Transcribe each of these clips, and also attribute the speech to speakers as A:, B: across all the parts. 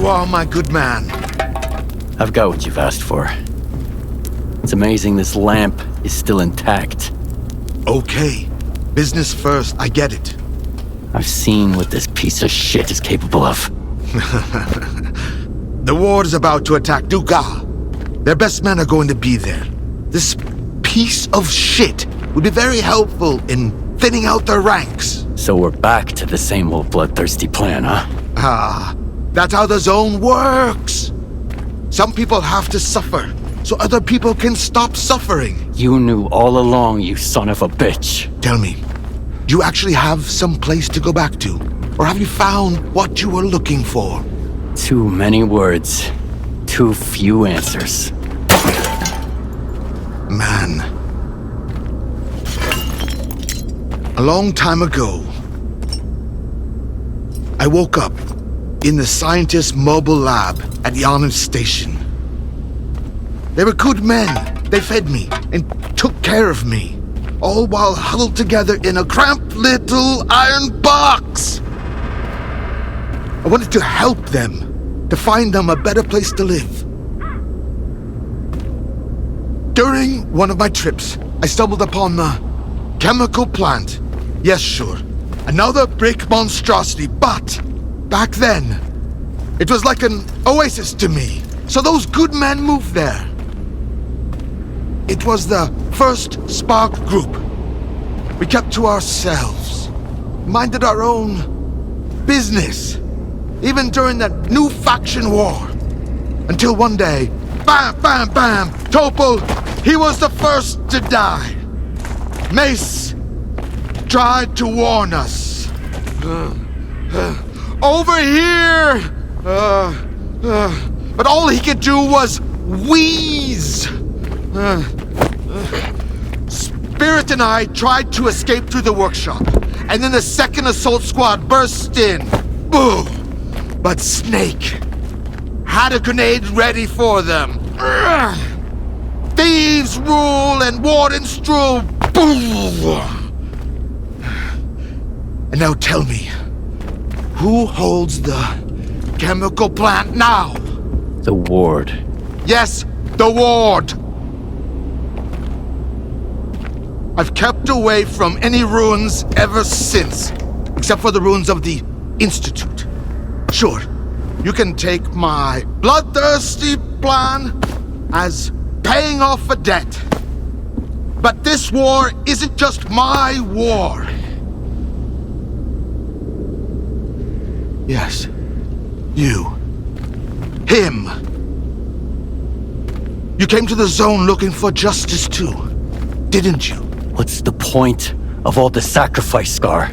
A: you are, my good man.
B: I've got what you've asked for. It's amazing this lamp is still intact.
A: Okay. Business first, I get it.
B: I've seen what this piece of shit is capable of.
A: The war is about to attack Duga. Their best men are going to be there. This piece of shit would be very helpful in thinning out their ranks.
B: So we're back to the same old bloodthirsty plan, huh?
A: Ah, that's how the zone works. Some people have to suffer, so other people can stop suffering.
B: You knew all along, you son of a bitch.
A: Tell me, do you actually have some place to go back to? Or have you found what you were looking for?
B: Too many words, too few answers.
A: Man. A long time ago, I woke up in the scientist's mobile lab at Yonam Station. They were good men. They fed me and took care of me, all while huddled together in a cramped little iron box. I wanted to help them, to find them a better place to live. During one of my trips, I stumbled upon the chemical plant. Yes, sure, another brick monstrosity, but back then, it was like an oasis to me. So those good men moved there. It was the first Spark group. We kept to ourselves, minded our own business, even during the new faction war. Until one day, bam, bam, bam, Topol, he was the first to die. Mace tried to warn us. Over here! But all he could do was wheeze. Spirit and I tried to escape through the workshop, and then the second assault squad burst in. Boom! But Snake had a grenade ready for them. Thieves rule and wardens rule. Boom! And now tell me, who holds the chemical plant now?
B: The ward.
A: Yes, the ward. I've kept away from any ruins ever since, except for the ruins of the Institute. Sure, you can take my bloodthirsty plan as paying off a debt. But this war isn't just my war. Yes, you. Him. You came to the zone looking for justice too, didn't you?
B: What's the point of all the sacrifice, Scar?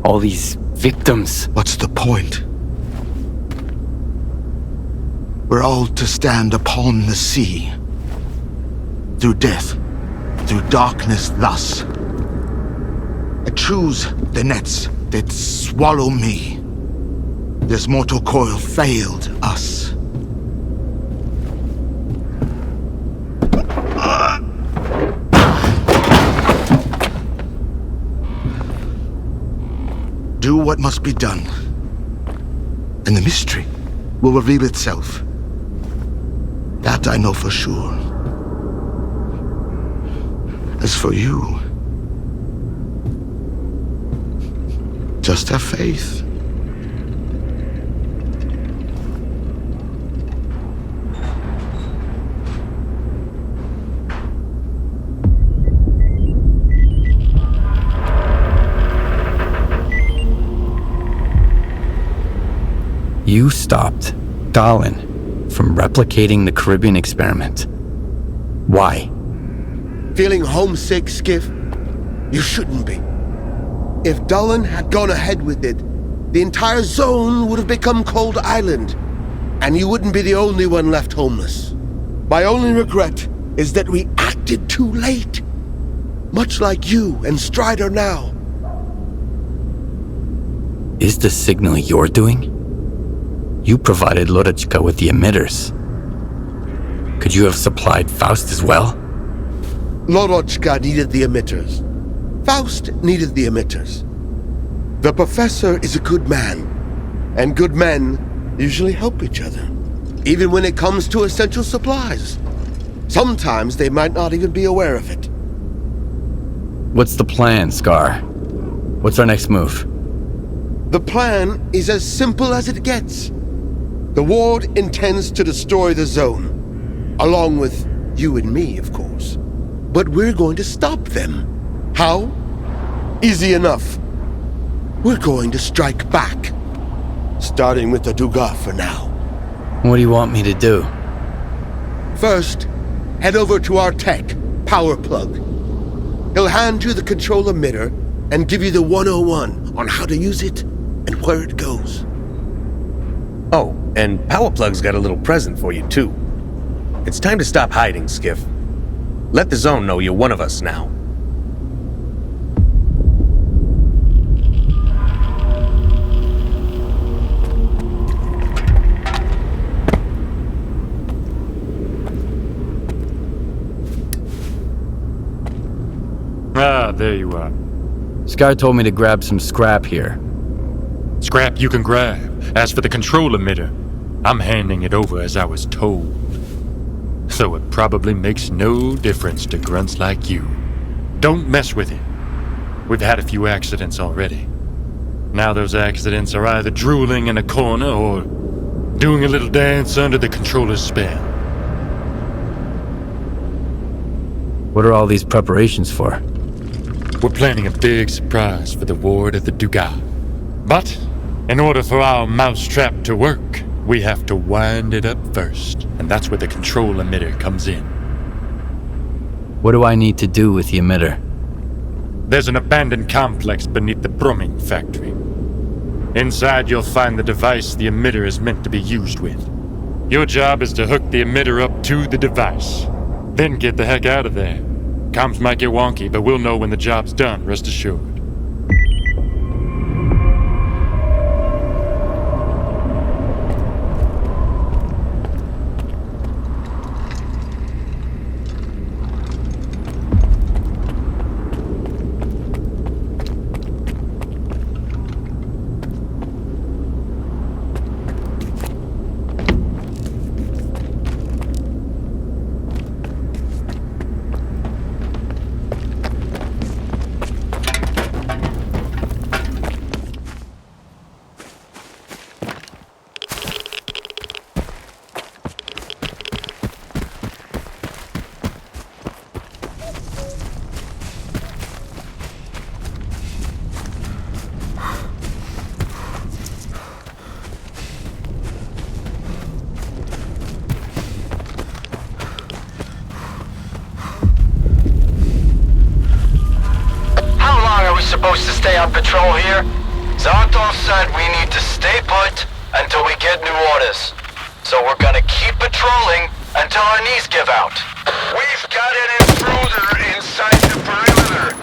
B: All these victims.
A: What's the point? We're all to stand upon the sea. Through death, through darkness thus. I choose the nets that swallow me. This mortal coil failed us. Do what must be done, and the mystery will reveal itself. That I know for sure. As for you, just have faith.
B: You stopped Dallin from replicating the Caribbean experiment. Why?
C: Feeling homesick, Skiff? You shouldn't be. If Dallin had gone ahead with it, the entire zone would have become Cold Island, and you wouldn't be the only one left homeless. My only regret is that we acted too late. Much like you and Strider now.
B: Is the signal you're doing? You provided Lodachka with the emitters. Could you have supplied Faust as well?
C: Lorochka needed the emitters. Faust needed the emitters. The professor is a good man, and good men usually help each other, even when it comes to essential supplies. Sometimes they might not even be aware of it.
B: What's the plan, S.T.A.L.K.E.R? What's our next move?
C: The plan is as simple as it gets. The Ward intends to destroy the zone, along with you and me, of course. But we're going to stop them. How? Easy enough. We're going to strike back. Starting with the Dugas for now.
B: What do you want me to do?
C: First, head over to our tech, Power Plug. He'll hand you the control emitter and give you the 101 on how to use it and where it goes.
D: Oh, and Power Plug's got a little present for you, too. It's time to stop hiding, Skiff. Let the zone know you're one of us now.
E: Ah, there you are.
B: S.T.A.L.K.E.R told me to grab some scrap here.
E: Scrap you can grab. As for the control emitter, I'm handing it over as I was told. So it probably makes no difference to grunts like you. Don't mess with it. We've had a few accidents already. Now those accidents are either drooling in a corner or doing a little dance under the controller's spell.
B: What are all these preparations for?
E: We're planning a big surprise for the Ward of the Dugas. But in order for our mousetrap to work, we have to wind it up first. And that's where the control emitter comes in.
B: What do I need to do with the emitter?
E: There's an abandoned complex beneath the Brumming factory. Inside you'll find the device the emitter is meant to be used with. Your job is to hook the emitter up to the device. Then get the heck out of there. Comms might get wonky, but we'll know when the job's done, rest assured.
F: Supposed to stay on patrol here? Zartor said we need to stay put until we get new orders. So we're gonna keep patrolling until our knees give out. We've got an intruder inside the perimeter.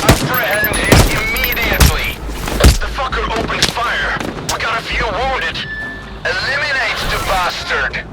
F: Apprehend him immediately. The fucker opened fire. We got a few wounded. Eliminate the bastard.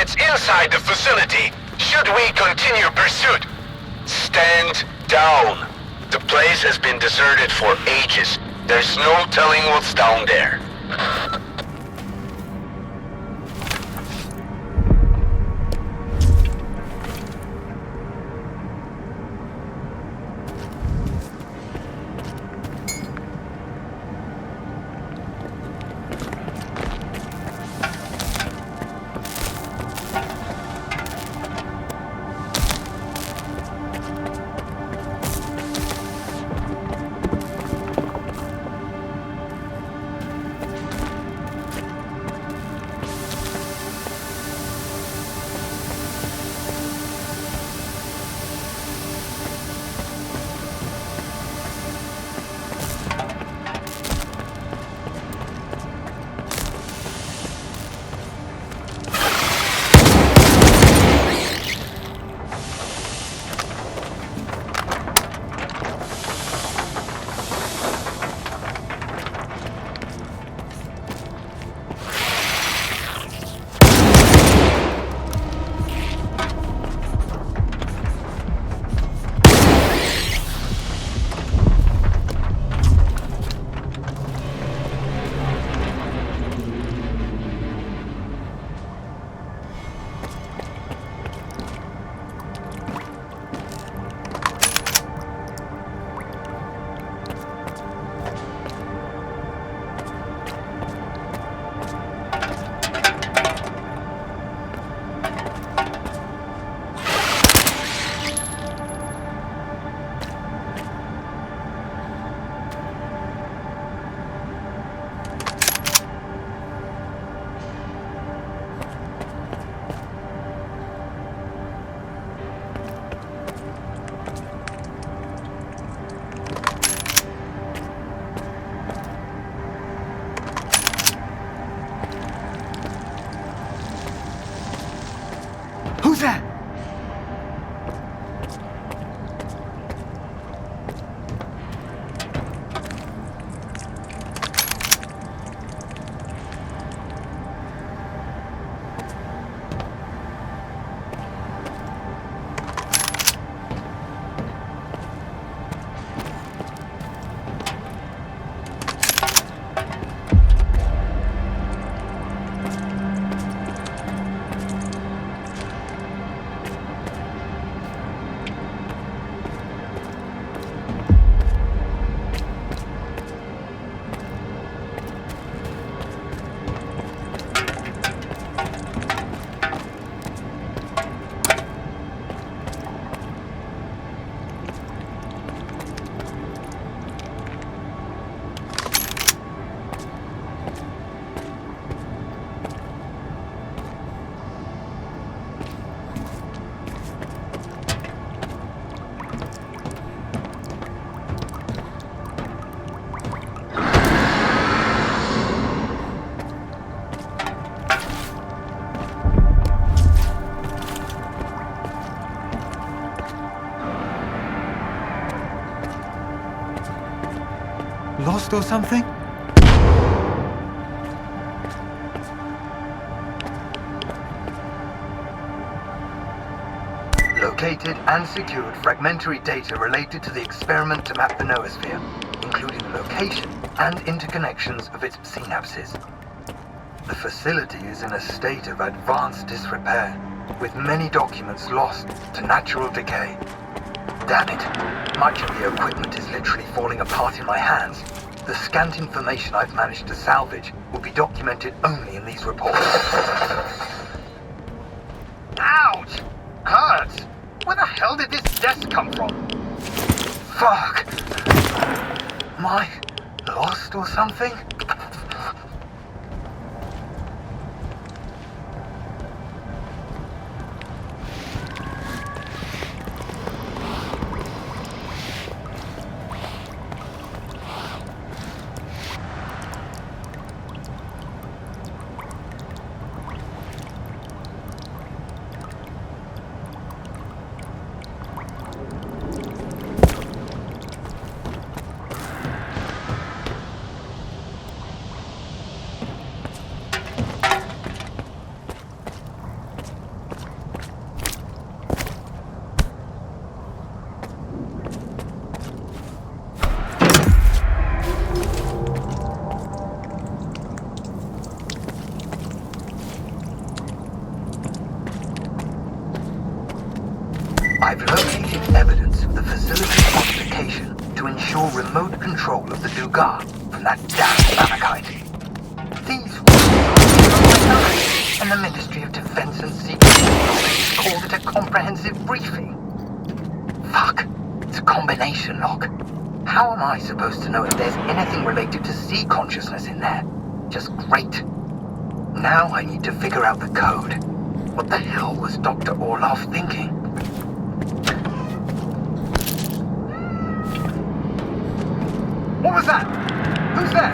F: gets inside the facility should we continue pursuit. Stand down. The place has been deserted for ages. There's no telling what's down there.
A: Who's that? Lost or something?
G: Located and secured fragmentary data related to the experiment to map the noosphere, including the location and interconnections of its synapses. The facility is in a state of advanced disrepair, with many documents lost to natural decay. Damn it, much of the equipment is literally falling apart in my hands. The scant information I've managed to salvage will be documented only in these reports. Ouch! Hurts! Where the hell did this desk come from? Fuck! Am I lost or something? Dugar from that damn Malachite. These and the Ministry of Defense and Security called it a comprehensive briefing. Fuck, it's a combination log. How am I supposed to know if there's anything related to sea consciousness in there? Just great. Now I need to figure out the code. What the hell was Dr. Orloff thinking? What was that? Who's there?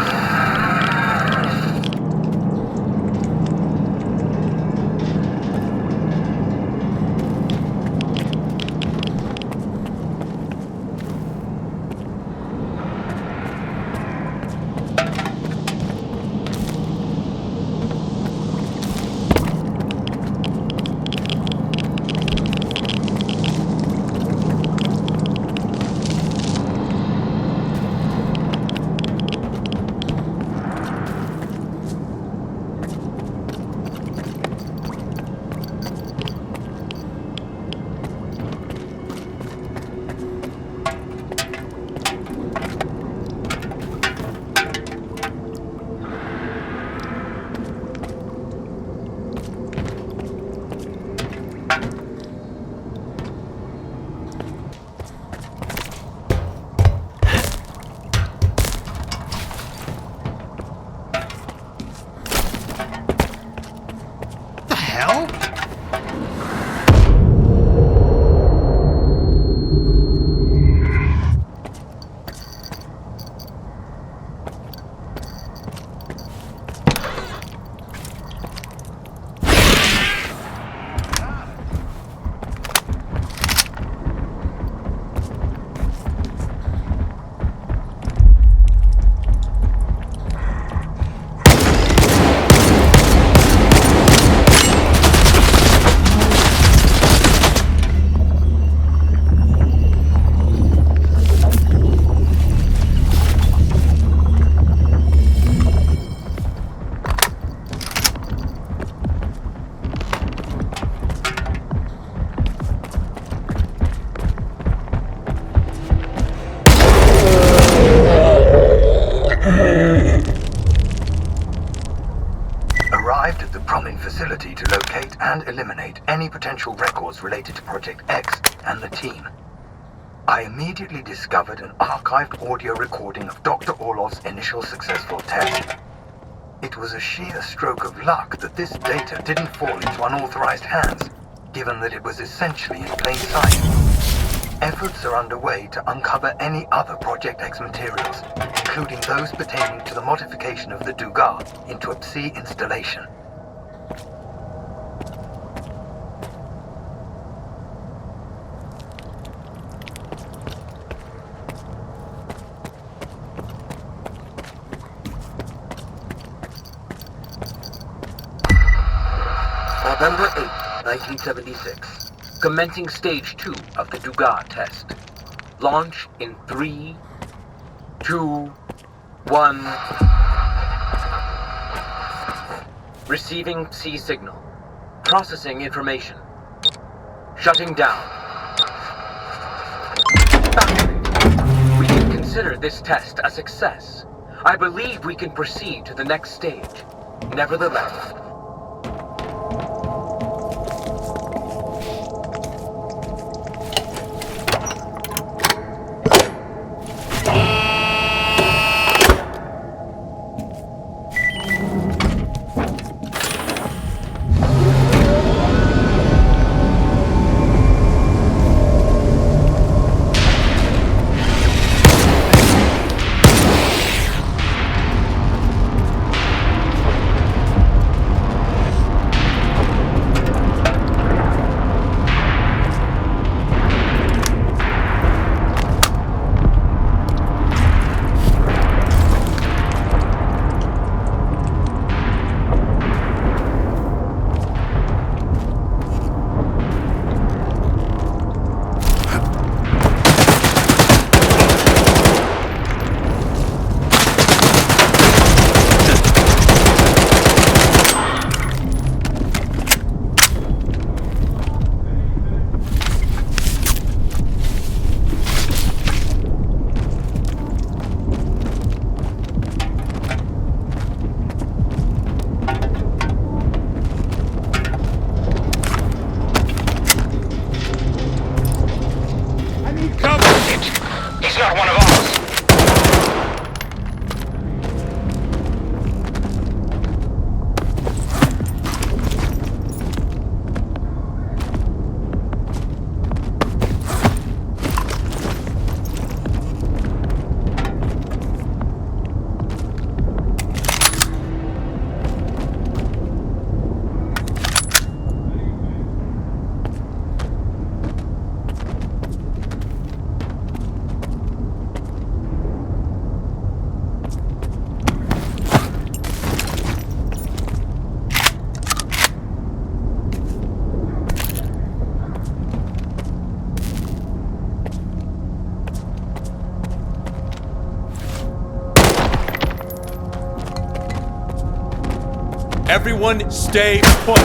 G: Arrived at the Promin facility to locate and eliminate any potential records related to Project X and the team. I immediately discovered an archived audio recording of Dr. Orlov's initial successful test. It was a sheer stroke of luck that this data didn't fall into unauthorized hands, given that it was essentially in plain sight. Efforts are underway to uncover any other Project X materials, including those pertaining to the modification of the Dugar into a Psi installation.
H: November 8, 1976. Commencing Stage 2 of the Dugar test. Launch in 3, 2, 1. Receiving C signal. Processing information. Shutting down. Factory. We can consider this test a success. I believe we can proceed to the next stage. Nevertheless,
D: Everyone stay put.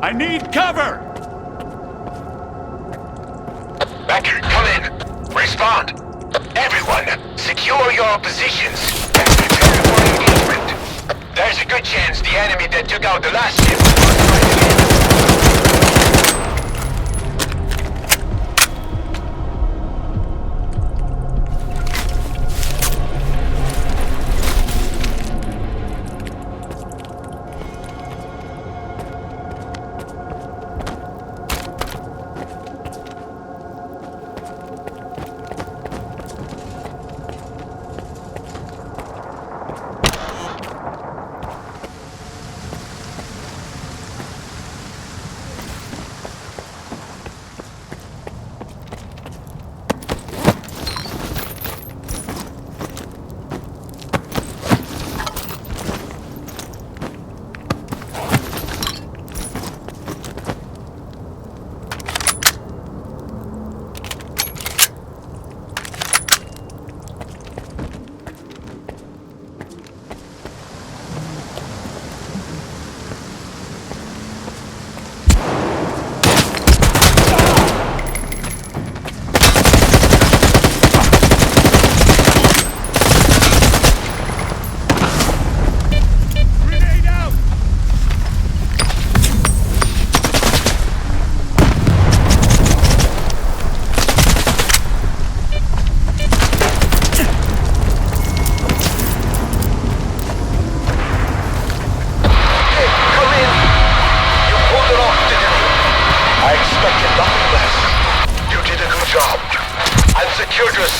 D: I need cover!
F: Becker, come in. Respond. Everyone, secure your positions and prepare for engagement. There's a good chance the enemy that took out the last ship will strike again.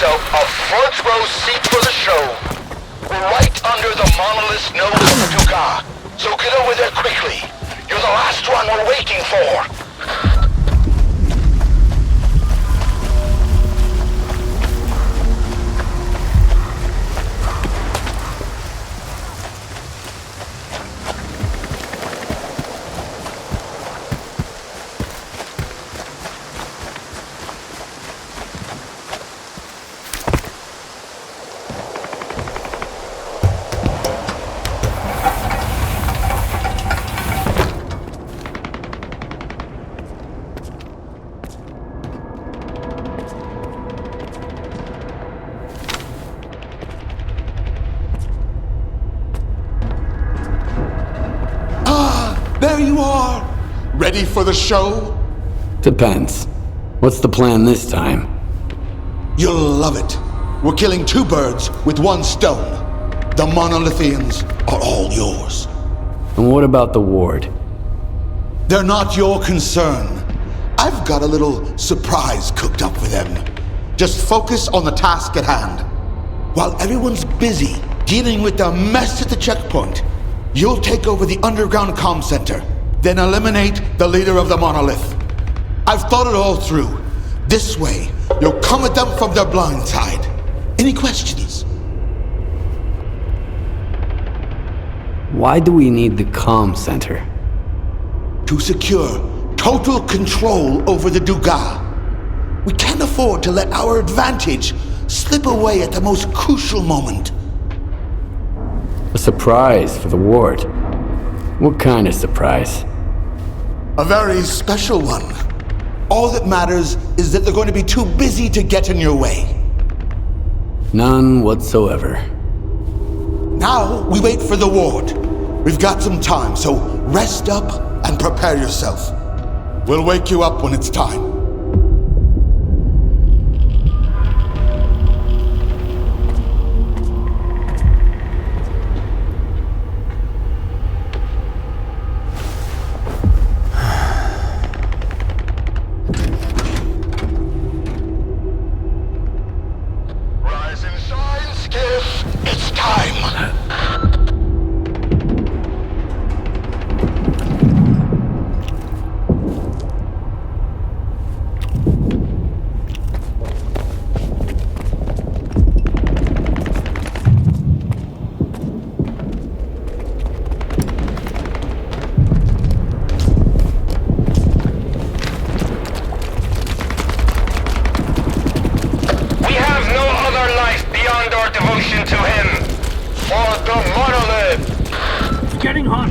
F: A front row seat for the show. We're right under the monolith nose of Duga, so get over there quickly. You're the last one we're waiting for.
A: there you are. Ready for the show?
B: Depends. What's the plan this time?
A: You'll love it. We're killing two birds with one stone. The monolithians are all yours.
B: And what about the ward?
A: They're not your concern. I've got a little surprise cooked up for them. Just focus on the task at hand. While everyone's busy dealing with the mess at the checkpoint, you'll take over the underground comm center, then eliminate the leader of the monolith. I've thought it all through. This way, you'll come at them from their blind side. Any questions?
B: Why do we need the comm center?
A: To secure total control over the Dugas. We can't afford to let our advantage slip away at the most crucial moment.
B: A surprise for the ward. What kind of surprise?
A: A very special one. All that matters is that they're going to be too busy to get in your way.
B: None whatsoever.
A: Now we wait for the ward. We've got some time, so rest up and prepare yourself. We'll wake you up when it's time. Rise and shine, Skiff. It's time.
F: We have no other life beyond our devotion to him. For the monolith!
H: Getting hot.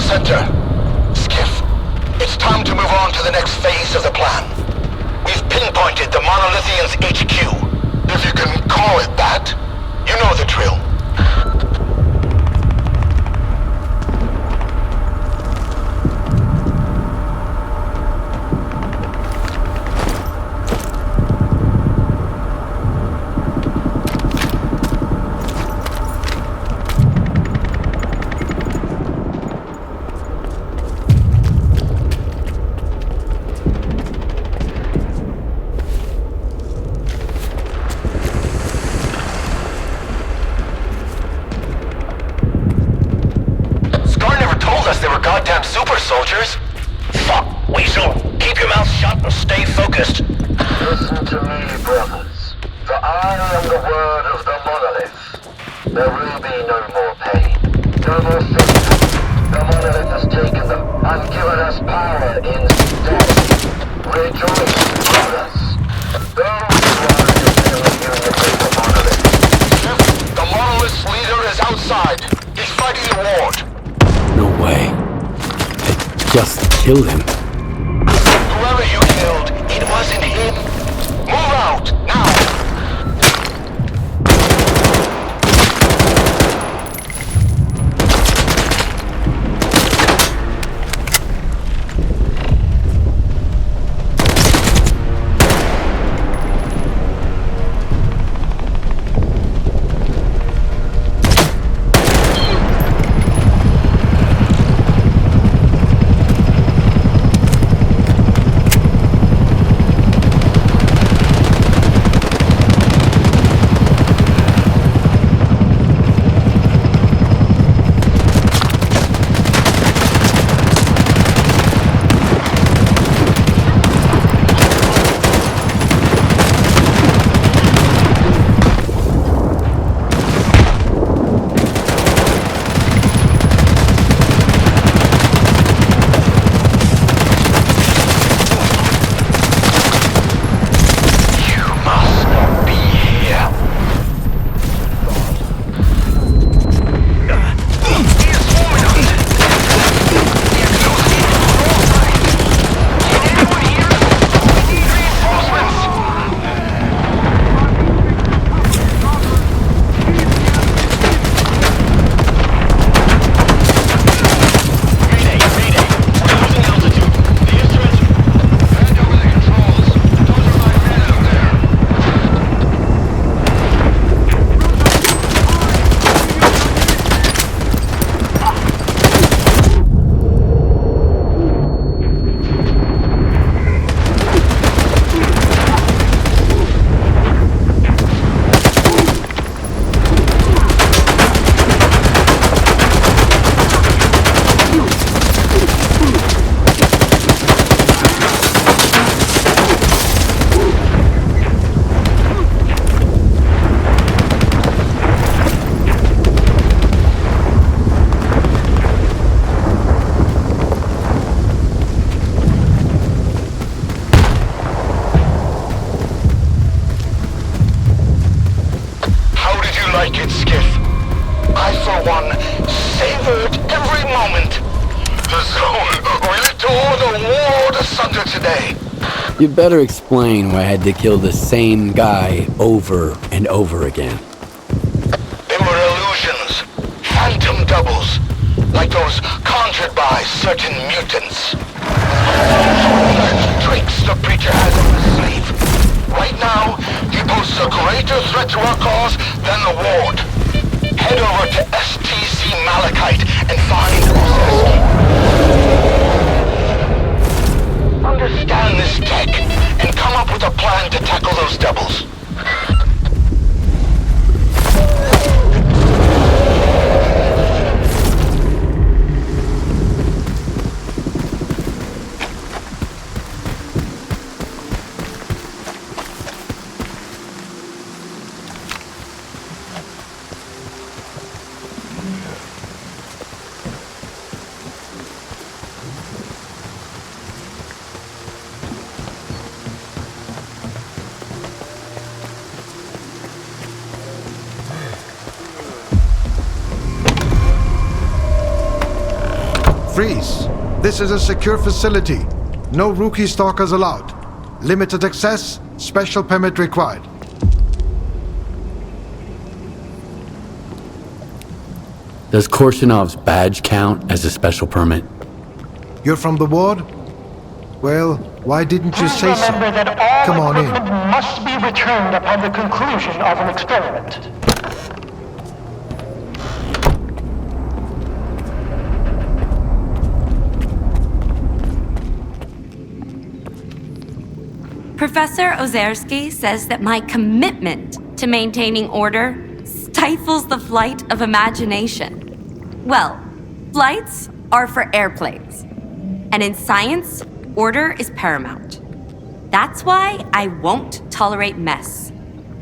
A: Center. Skiff, it's time to move on to the next phase of the plan. We've pinpointed the Monolithians' HQ. If you can call it that. You know the drill.
F: Goddamn super soldiers! Fuck, Weasel! Keep your mouth shut and stay focused!
G: Listen to me, brothers. For I am the word of the monolith. There will be no more pain, no more suffering. The monolith has taken them and given us power instead. Rejoice, brothers. Those who are
B: killed him.
F: Whoever you killed, it wasn't him. Move out, now!
B: You'd better explain why I had to kill the same guy over and over again.
F: They were illusions. Phantom doubles. Like those conjured by certain mutants. Tricks the preacher has up his sleeve. Right now, he poses a greater threat to our cause than the Ward. Head over to S.T.A.L.K.E.R and find S.T.A.L.K.E.R. Understand this tech, and come up with a plan to tackle those doubles.
A: Freeze! This is a secure facility. No rookie stalkers allowed. Limited access, special permit required.
B: Does Korshinov's badge count as a special permit?
A: You're from the Ward? Well, why didn't you say so?
I: Remember that all
A: Come on in.
I: equipment must be returned upon the conclusion of an experiment.
J: Professor Ozerski says that my commitment to maintaining order stifles the flight of imagination. Well, flights are for airplanes. And in science, order is paramount. That's why I won't tolerate mess.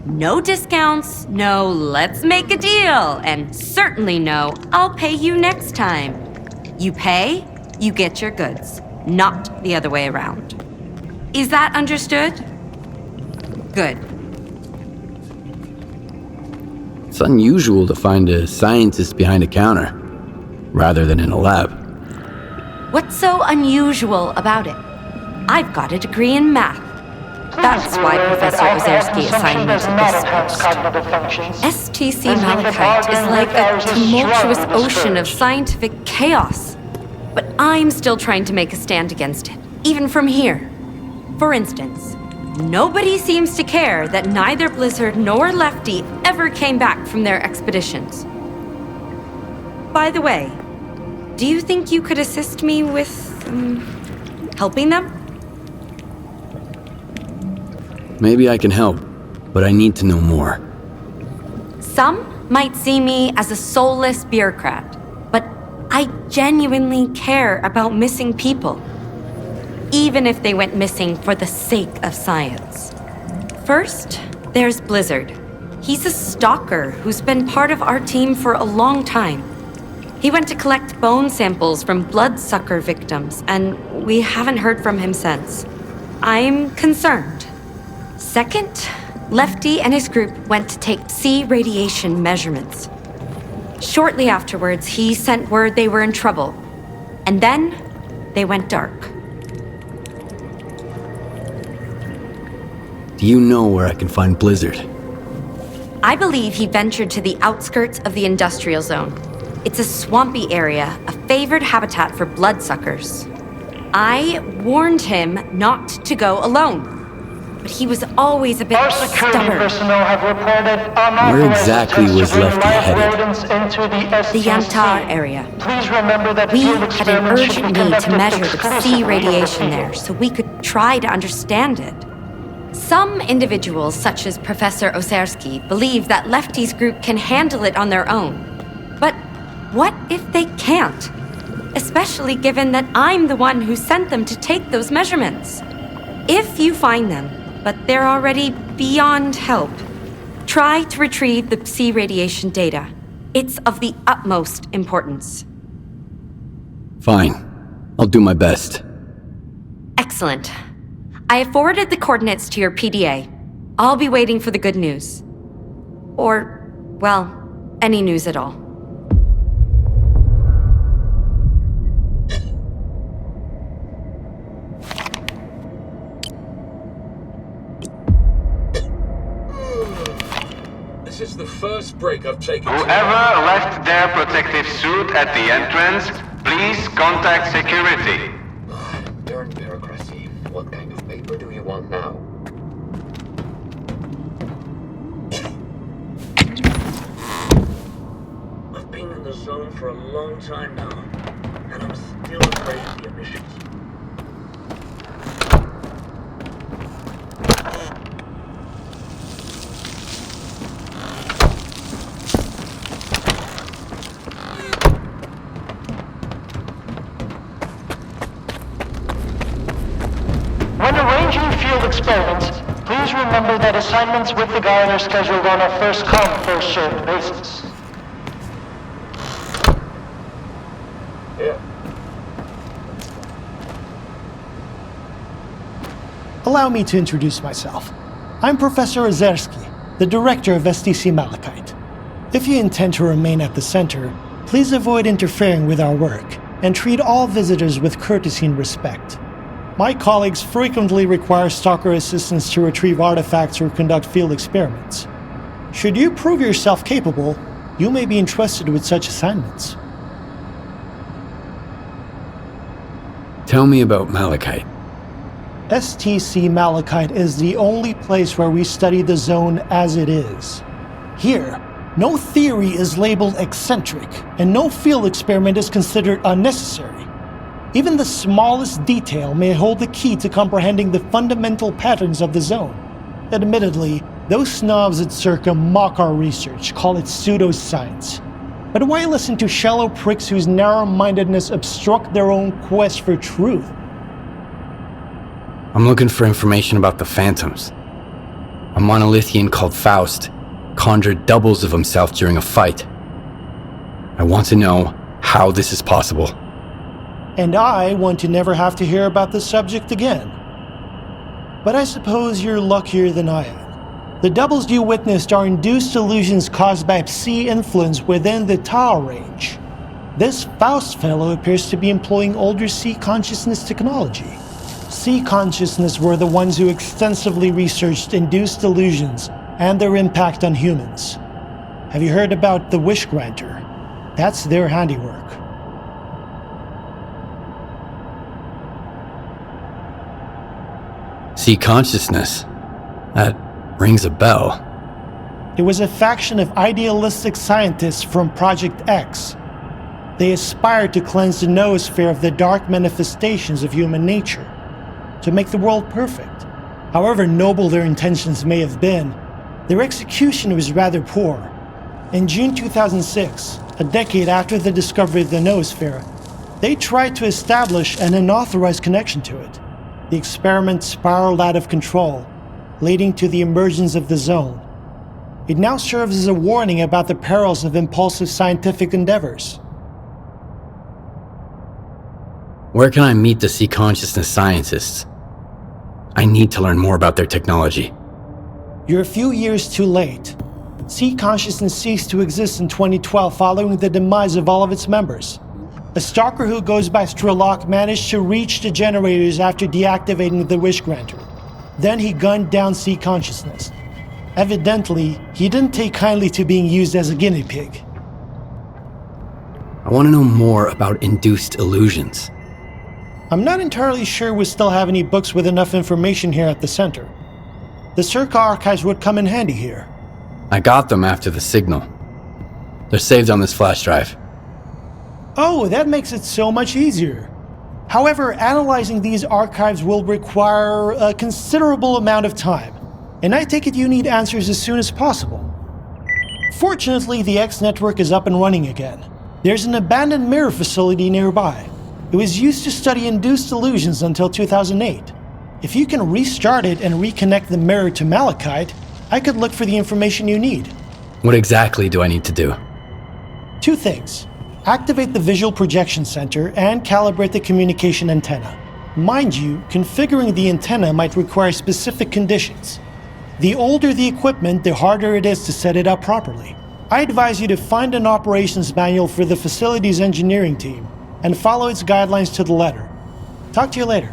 J: No discounts, no let's make a deal, and certainly no I'll pay you next time. You pay, you get your goods, not the other way around. Is that understood? Good.
B: It's unusual to find a scientist behind a counter, rather than in a lab.
J: What's so unusual about it? I've got a degree in math. That's why Professor Ozerski assigned me to this post. STC-Malachite is like a tumultuous ocean of scientific chaos. But I'm still trying to make a stand against it, even from here. For instance, nobody seems to care that neither Blizzard nor Lefty ever came back from their expeditions. By the way, do you think you could assist me with, helping them?
B: Maybe I can help, but I need to know more.
J: Some might see me as a soulless bureaucrat, but I genuinely care about missing people, even if they went missing for the sake of science. First, there's Blizzard. He's a stalker who's been part of our team for a long time. He went to collect bone samples from bloodsucker victims, and we haven't heard from him since. I'm concerned. Second, Lefty and his group went to take Psi radiation measurements. Shortly afterwards, he sent word they were in trouble. And then, they went dark.
B: Do you know where I can find Blizzard?
J: I believe he ventured to the outskirts of the industrial zone. It's a swampy area, a favored habitat for bloodsuckers. I warned him not to go alone. But he was always a bit stubborn.
B: Where exactly was Lefty headed?
J: The Yantar area. We had an urgent need to measure the Psi radiation there so we could try to understand it. Some individuals, such as Professor Ozerski, believe that Lefty's group can handle it on their own. But what if they can't? Especially given that I'm the one who sent them to take those measurements. If you find them, but they're already beyond help, try to retrieve the Psi radiation data. It's of the utmost importance.
B: Fine. I'll do my best.
J: Excellent. I have forwarded the coordinates to your PDA. I'll be waiting for the good news. Or, well, any news at all.
K: This is the first break I've taken.
F: Whoever left their protective suit at the entrance, please contact security.
K: Darn bureaucracy. What kind of paper do you want now? I've been in the zone for a long time now, and I'm still afraid of the emissions.
I: When arranging field experiments, please remember that assignments with the guide are scheduled on a first-come, first-served basis.
K: Yeah.
L: Allow me to introduce myself. I'm Professor Ozerski, the director of STC-Malachite. If you intend to remain at the center, please avoid interfering with our work and treat all visitors with courtesy and respect. My colleagues frequently require stalker assistance to retrieve artifacts or conduct field experiments. Should you prove yourself capable, you may be entrusted with such assignments.
B: Tell me about Malachite.
L: STC-Malachite is the only place where we study the zone as it is. Here, no theory is labeled eccentric, and no field experiment is considered unnecessary. Even the smallest detail may hold the key to comprehending the fundamental patterns of the zone. Admittedly, those snobs at Circa mock our research, call it pseudoscience. But why listen to shallow pricks whose narrow-mindedness obstruct their own quest for truth?
B: I'm looking for information about the Phantoms. A monolithian called Faust conjured doubles of himself during a fight. I want to know how this is possible.
L: And I want to never have to hear about this subject again. But I suppose you're luckier than I am. The doubles you witnessed are induced illusions caused by Psi influence within the Tau range. This Faust fellow appears to be employing older sea consciousness technology. Sea consciousness were the ones who extensively researched induced illusions and their impact on humans. Have you heard about the Wish Granter? That's their handiwork.
B: Sea consciousness. That rings a bell.
L: It was a faction of idealistic scientists from Project X. They aspired to cleanse the noosphere of the dark manifestations of human nature, to make the world perfect. However noble their intentions may have been, their execution was rather poor. In June 2006, a decade after the discovery of the noosphere, they tried to establish an unauthorized connection to it. The experiment spiraled out of control, leading to the emergence of the zone. It now serves as a warning about the perils of impulsive scientific endeavors.
B: Where can I meet the sea consciousness scientists? I need to learn more about their technology.
L: You're a few years too late. Sea consciousness ceased to exist in 2012 following the demise of all of its members. A stalker who goes by S.T.A.L.K.E.R managed to reach the generators after deactivating the Wish Granter. Then he gunned down sea consciousness. Evidently, he didn't take kindly to being used as a guinea pig.
B: I want to know more about induced illusions.
L: I'm not entirely sure we still have any books with enough information here at the center. The S.T.A.L.K.E.R archives would come in handy here.
B: I got them after the signal. They're saved on this flash drive.
L: Oh, that makes it so much easier. However, analyzing these archives will require a considerable amount of time, and I take it you need answers as soon as possible. Fortunately, the X network is up and running again. There's an abandoned mirror facility nearby. It was used to study induced illusions until 2008. If you can restart it and reconnect the mirror to Malachite, I could look for the information you need.
B: What exactly do I need to do?
L: Two things. Activate the visual projection center and calibrate the communication antenna. Mind you, configuring the antenna might require specific conditions. The older the equipment, the harder it is to set it up properly. I advise you to find an operations manual for the facility's engineering team and follow its guidelines to the letter. Talk to you later.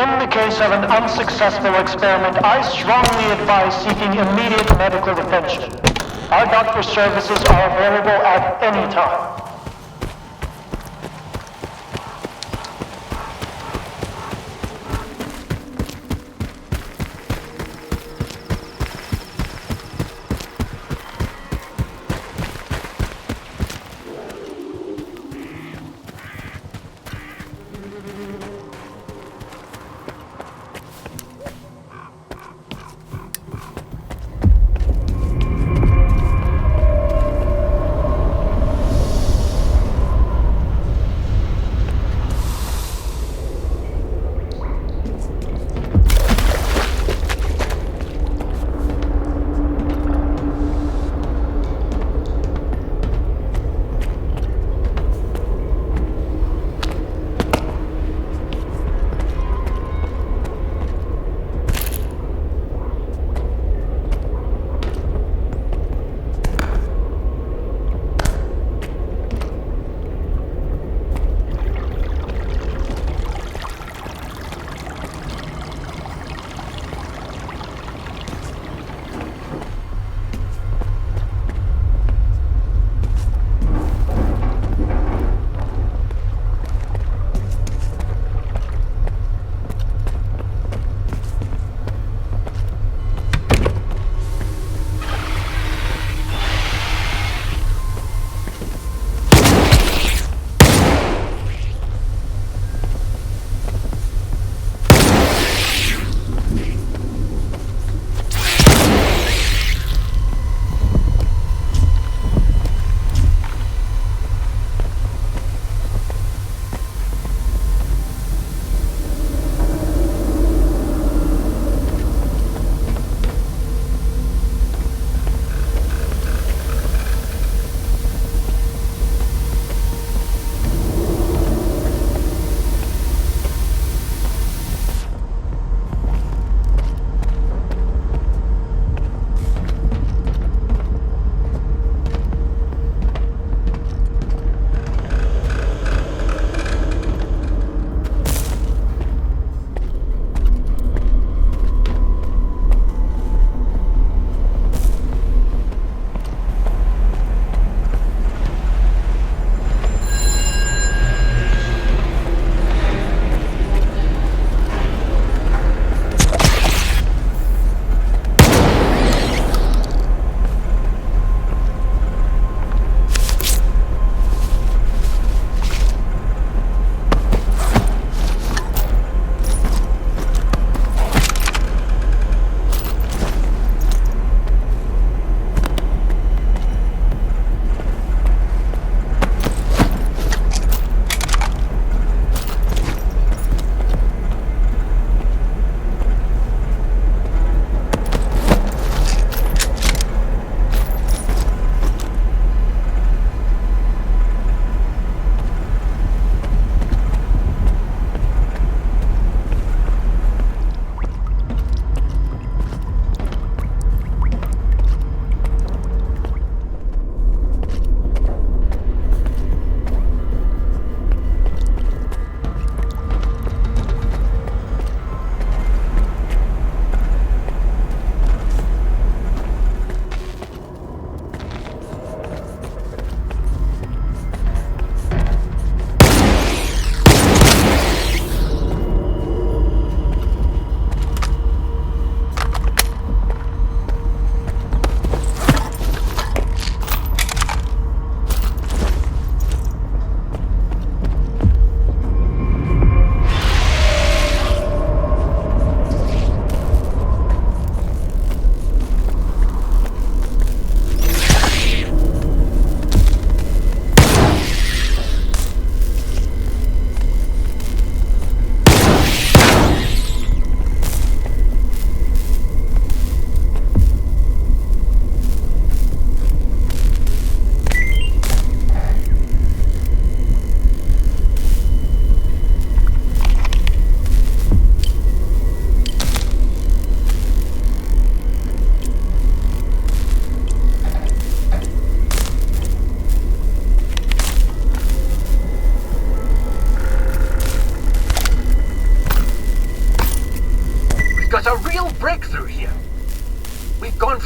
I: In the case of an unsuccessful experiment, I strongly advise seeking immediate medical attention. Our doctor services are available at any time.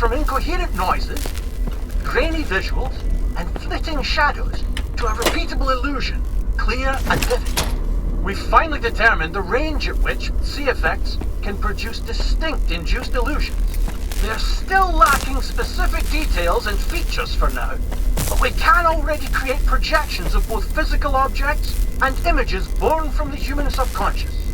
M: from incoherent noises, grainy visuals, and flitting shadows to a repeatable illusion, clear and vivid. We've finally determined the range at which C effects can produce distinct induced illusions. They're still lacking specific details and features for now, but we can already create projections of both physical objects and images born from the human subconscious.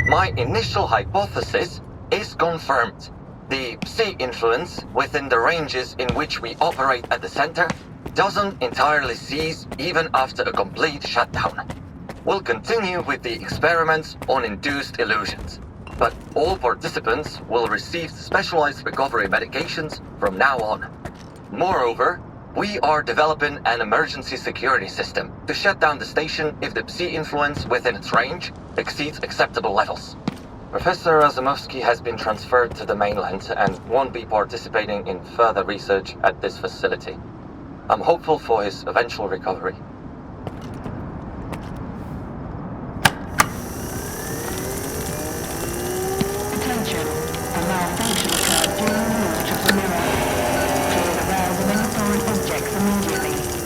H: My initial hypothesis is confirmed. The Psi influence within the ranges in which we operate at the center doesn't entirely cease even after a complete shutdown. We'll continue with the experiments on induced illusions, but all participants will receive specialized recovery medications from now on. Moreover, we are developing an emergency security system to shut down the station if the Psi influence within its range exceeds acceptable levels. Professor Razumovsky has been transferred to the mainland and won't be participating in further research at this facility. I'm hopeful for his eventual recovery.
N: Attention, a malfunction occurred during the launch of the mirror. Clear the rails of any foreign objects immediately.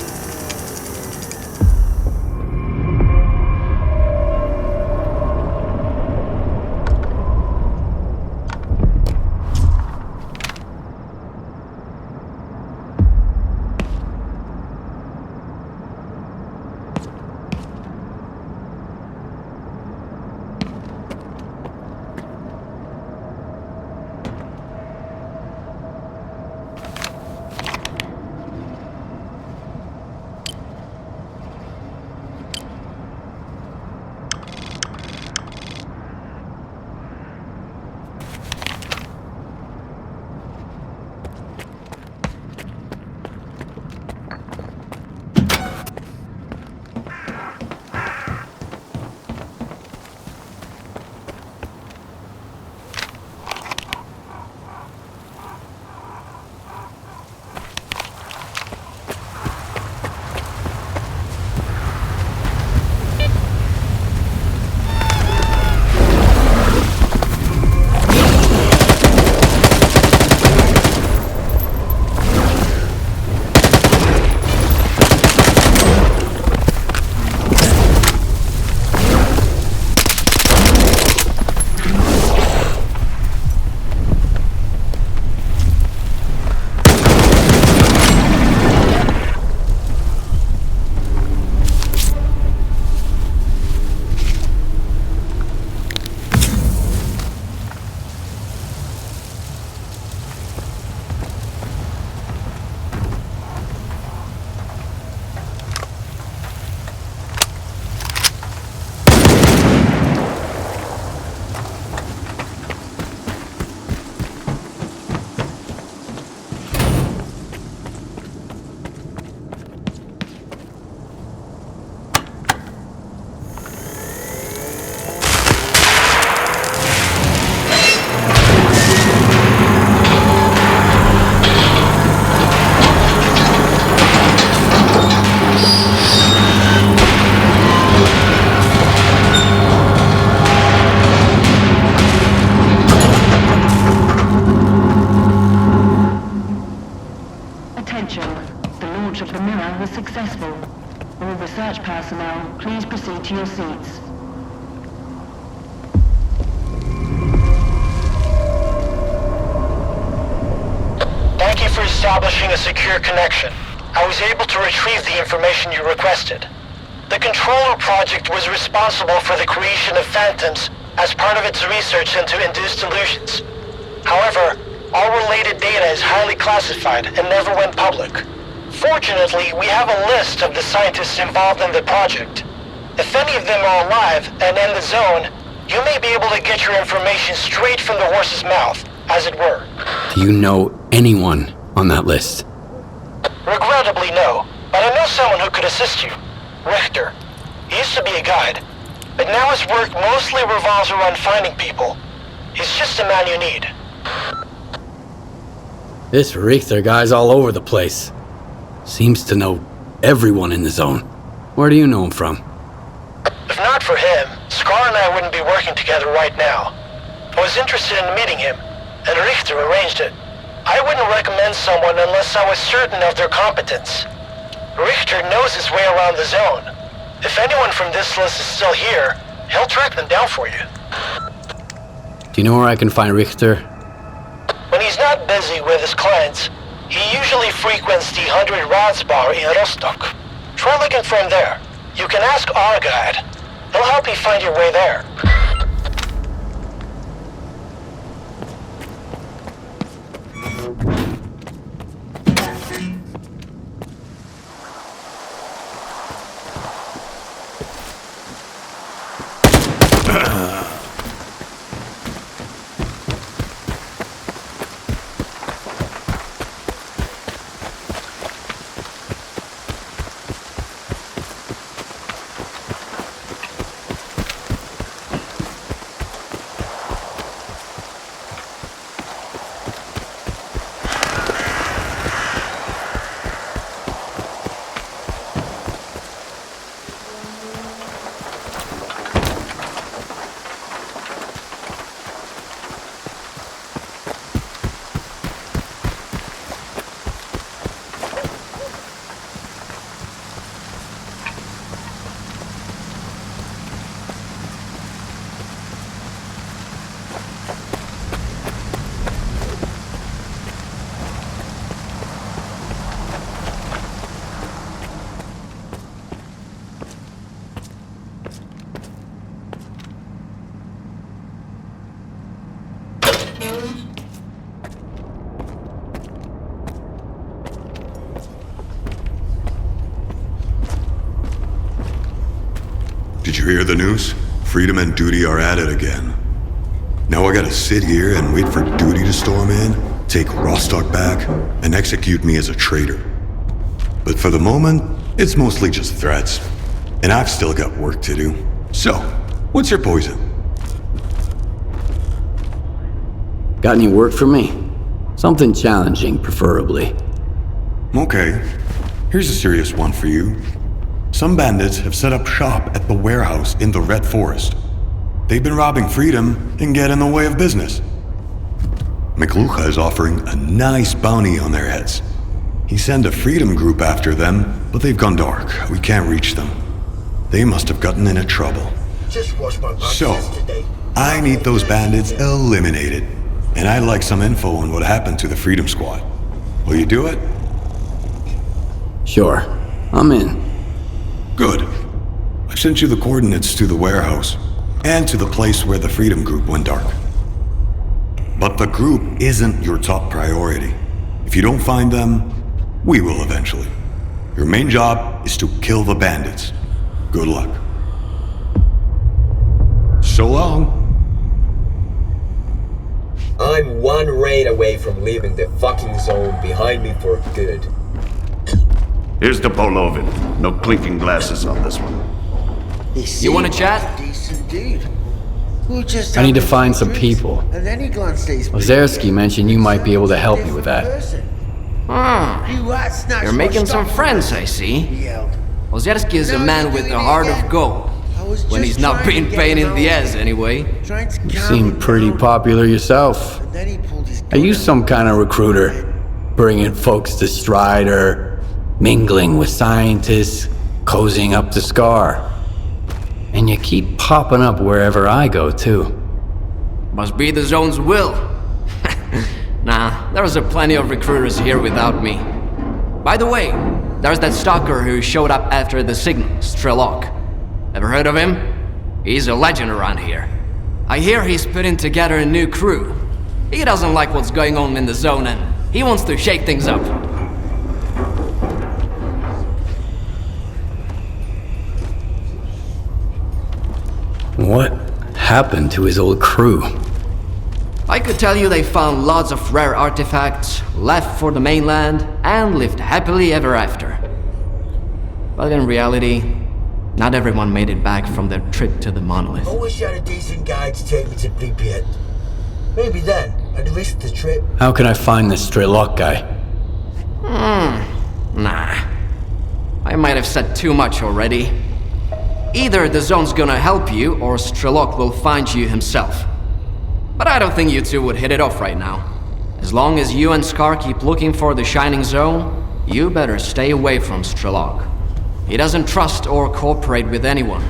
N: successful. All research personnel, please proceed to your seats.
M: Thank you for establishing a secure connection. I was able to retrieve the information you requested. The Controller Project was responsible for the creation of phantoms
O: as part of its research into induced illusions. However, all related data is highly classified and never went public. Fortunately, we have a list of the scientists involved in the project. If any of them are alive and in the zone, you may be able to get your information straight from the horse's mouth, as it were.
B: Do you know anyone on that list?
O: Regrettably, no. But I know someone who could assist you. Richter. He used to be a guide, but now his work mostly revolves around finding people. He's just the man you need.
B: This Richter guy's all over the place. Seems to know everyone in the zone. Where do you know him from?
O: If not for him, Scar and I wouldn't be working together right now. I was interested in meeting him, and Richter arranged it. I wouldn't recommend someone unless I was certain of their competence. Richter knows his way around the zone. If anyone from this list is still here, he'll track them down for you.
B: Do you know where I can find Richter?
O: When he's not busy with his clients, he usually frequents the 100 Rods bar in Rostock. Try looking for him there. You can ask our guide. He'll help you find your way there.
P: Did you hear the news? Freedom and Duty are at it again. Now I gotta sit here and wait for Duty to storm in, take Rostock back, and execute me as a traitor. But for the moment, it's mostly just threats. And I've still got work to do. So, what's your poison?
B: Got any work for me? Something challenging, preferably.
P: Okay. Here's a serious one for you. Some bandits have set up shop at the warehouse in the Red Forest. They've been robbing Freedom and get in the way of business. McLucha is offering a nice bounty on their heads. He sent a Freedom group after them, but they've gone dark. We can't reach them. They must have gotten into trouble. So, I need those bandits eliminated, and I'd like some info on what happened to the Freedom Squad. Will you do it?
B: Sure, I'm in.
P: Good. I've sent you the coordinates to the warehouse, and to the place where the Freedom Group went dark. But the group isn't your top priority. If you don't find them, we will eventually. Your main job is to kill the bandits. Good luck. So long.
Q: I'm one raid away from leaving the fucking zone behind me for good.
R: Here's the Polovin. No clinking glasses on this one.
S: You wanna chat?
B: I need to find some people. Ozerski mentioned you might be able to help me with that.
S: You're making some friends, I see. Ozerski is a man with a heart of gold. When he's not being pain in the ass, anyway.
B: You seem pretty popular yourself. Are you some kind of recruiter? Bringing folks to Strider? Mingling with scientists, cozying up to S.T.A.L.K.E.R. And you keep popping up wherever I go, too.
S: Must be the zone's will. Nah, there's a plenty of recruiters here without me. By the way, there's that stalker who showed up after the signal, S.T.A.L.K.E.R. Ever heard of him? He's a legend around here. I hear he's putting together a new crew. He doesn't like what's going on in the zone and he wants to shake things up.
B: What happened to his old crew?
S: I could tell you they found lots of rare artifacts, left for the mainland, and lived happily ever after. But in reality, not everyone made it back from their trip to the monolith.
T: I wish I had a decent guide to take me to Pripyat. Maybe then, I'd risk the trip.
B: How can I find this S.T.A.L.K.E.R guy?
S: Nah. I might have said too much already. Either the zone's gonna help you, or S.T.A.L.K.E.R will find you himself. But I don't think you two would hit it off right now. As long as you and S.T.A.R keep looking for the Shining Zone, you better stay away from S.T.A.L.K.E.R. He doesn't trust or cooperate with anyone.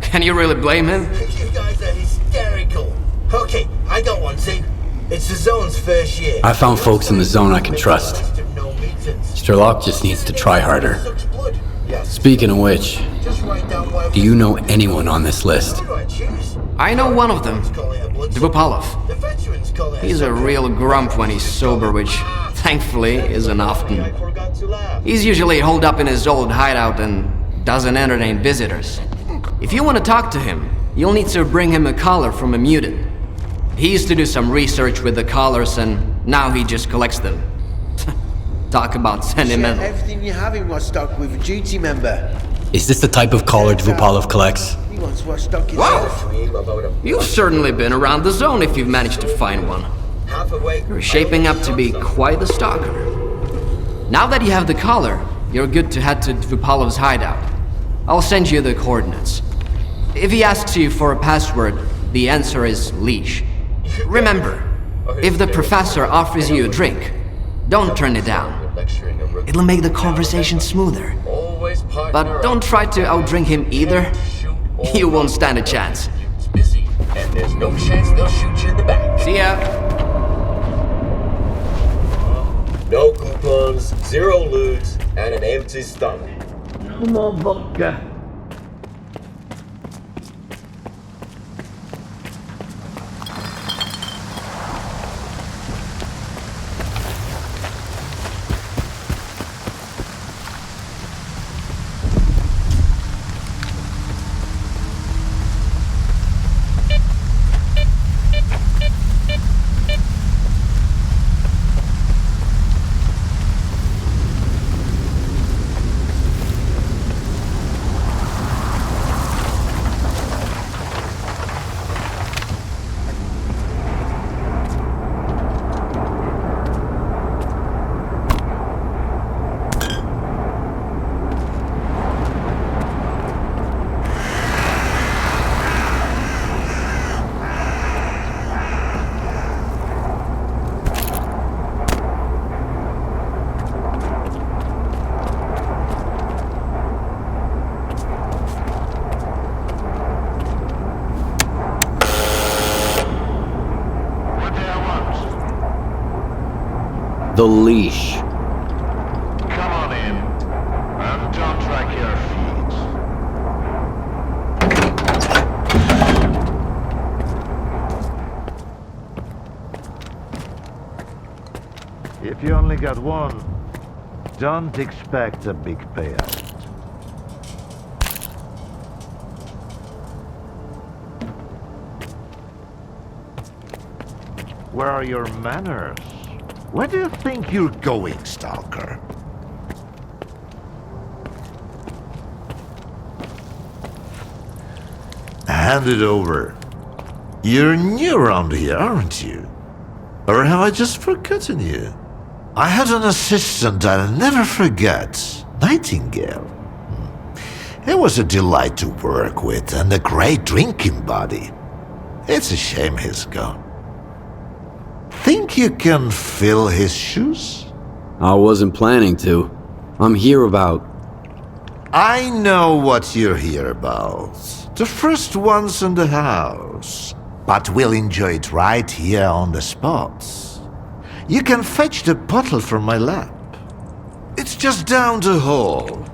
S: Can you really blame him?
T: You guys are hysterical. Okay, I got one, see? It's the zone's first year.
B: I found folks in the zone I can trust. S.T.A.L.K.E.R just needs to try harder. Speaking of which, do you know anyone on this list?
S: I know one of them, Dvupalov. He's a real grump when he's sober, which, thankfully, isn't often. He's usually holed up in his old hideout and doesn't entertain visitors. If you want to talk to him, you'll need to bring him a collar from a mutant. He used to do some research with the collars and now he just collects them. Talk about sentimental.
C: Everything you have in what's stock with a duty member.
B: Is this the type of collar Dvupalov collects?
C: He wants what's stock in
S: Wow! You've certainly been around the zone if you've managed to find one. You're shaping up to be quite the stalker. Now that you have the collar, you're good to head to Dvupalov's hideout. I'll send you the coordinates. If he asks you for a password, the answer is leash. Remember, if the professor offers you a drink, don't turn it down. It'll make the conversation smoother. But don't try to outdrink him either. You won't stand a chance.
T: And there's no chance they'll shoot you in the back.
S: See ya.
Q: No coupons, 0 loot, and an empty stomach.
K: No more vodka.
B: The leash.
U: Come on in, and don't drag your feet. If you only got one, don't expect a big payout. Where are your manners? Where do you think you're going, Stalker? Hand it over. You're new around here, aren't you? Or have I just forgotten you? I had an assistant I'll never forget, Nightingale. It was a delight to work with and a great drinking buddy. It's a shame he's gone. Think you can fill his shoes?
B: I wasn't planning to. I'm here about...
U: I know what you're here about. The first ones in the house. But we'll enjoy it right here on the spot. You can fetch the bottle from my lab. It's just down the hall.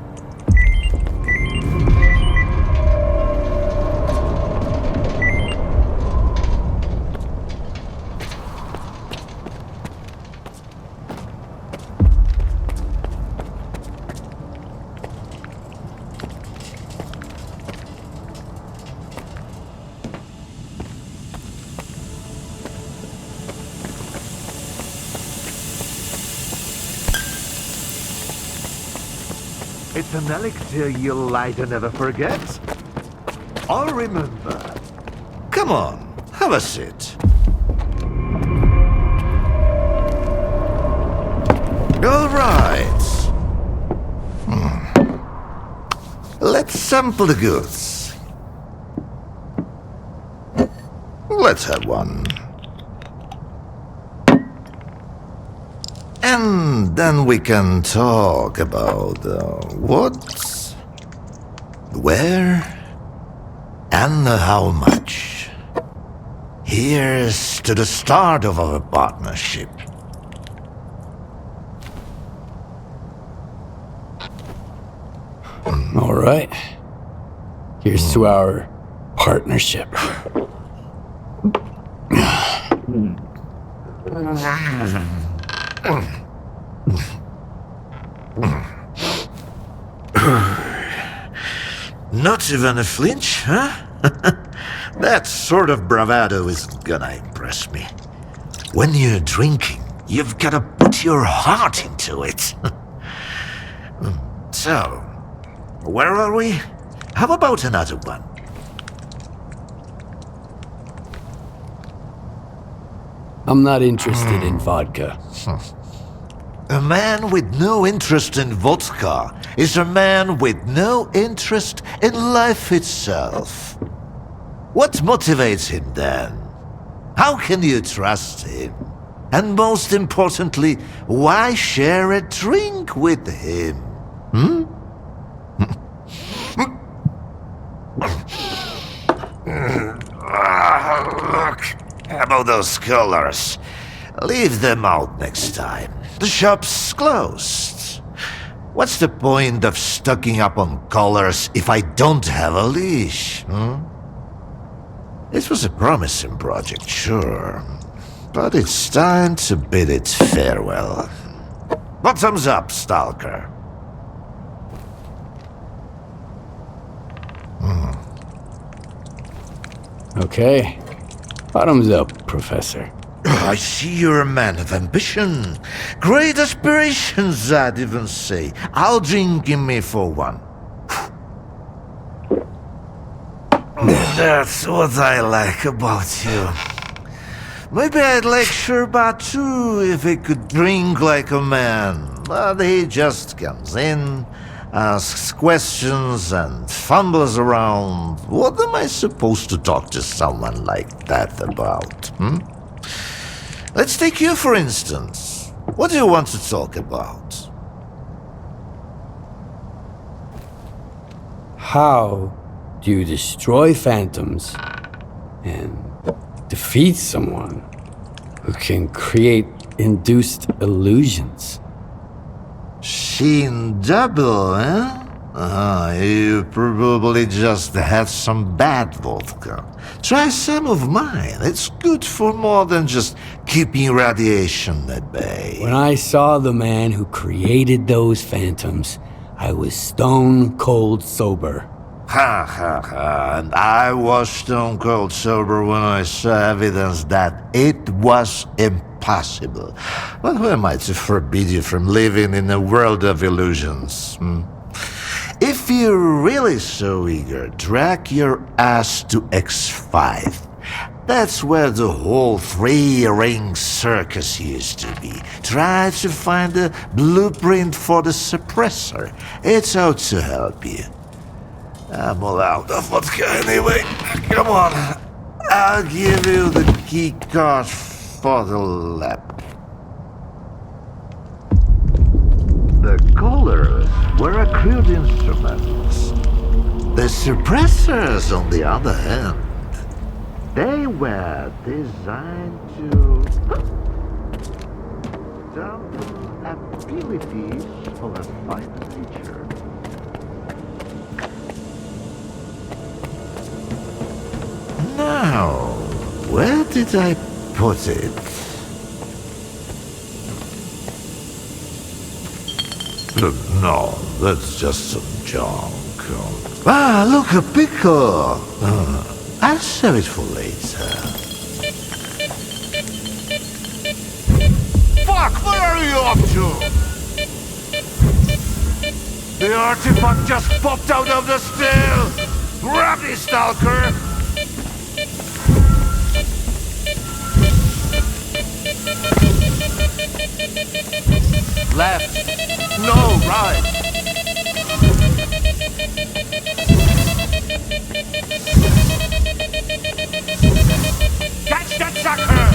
U: It's an elixir you'll light and never forget. I'll remember. Come on, have a sit. All right. Let's sample the goods. Let's have one. And then we can talk about what, where, and how much. Here's to the start of our partnership.
B: All right. Here's to our partnership.
U: Not even a flinch, huh? That sort of bravado isn't gonna impress me. When you're drinking, you've gotta put your heart into it. So, where are we? How about another one?
B: I'm not interested in vodka.
U: A man with no interest in vodka is a man with no interest in life itself. What motivates him then? How can you trust him? And most importantly, why share a drink with him? Hmm? Look, how about those colors? Leave them out next time. The shop's closed. What's the point of stocking up on colors if I don't have a leash? It was a promising project, sure. But it's time to bid it farewell. Bottoms up, Stalker.
B: Okay. Bottoms up, Professor.
U: I see you're a man of ambition. Great aspirations, I'd even say. I'll drink in me for one. That's what I like about you. Maybe I'd like Sherbat too, if he could drink like a man. But he just comes in, asks questions, and fumbles around. What am I supposed to talk to someone like that about, Let's take you, for instance. What do you want to talk about?
B: How do you destroy phantoms and defeat someone who can create induced illusions?
U: Seen double, eh? You probably just had some bad vodka. Try some of mine. It's good for more than just keeping radiation at bay.
B: When I saw the man who created those phantoms, I was stone cold sober.
U: Ha ha ha, and I was stone cold sober when I saw evidence that it was impossible. But who am I to forbid you from living in a world of illusions? If you're really so eager, drag your ass to X5. That's where the whole three-ring circus used to be. Try to find a blueprint for the suppressor. It's out to help you. I'm all out of vodka anyway. Come on. I'll give you the key card for the lab. The colors were crude instruments. The suppressors, on the other hand, they were designed to dampen abilities of a fine creature. Now, where did I put it? No, that's just some junk. Ah, look, a pickle! I'll save it for later. Fuck, where are you up to? The artifact just popped out of the still! Grab the Stalker!
E: Left.
U: No, right!
E: Catch that sucker!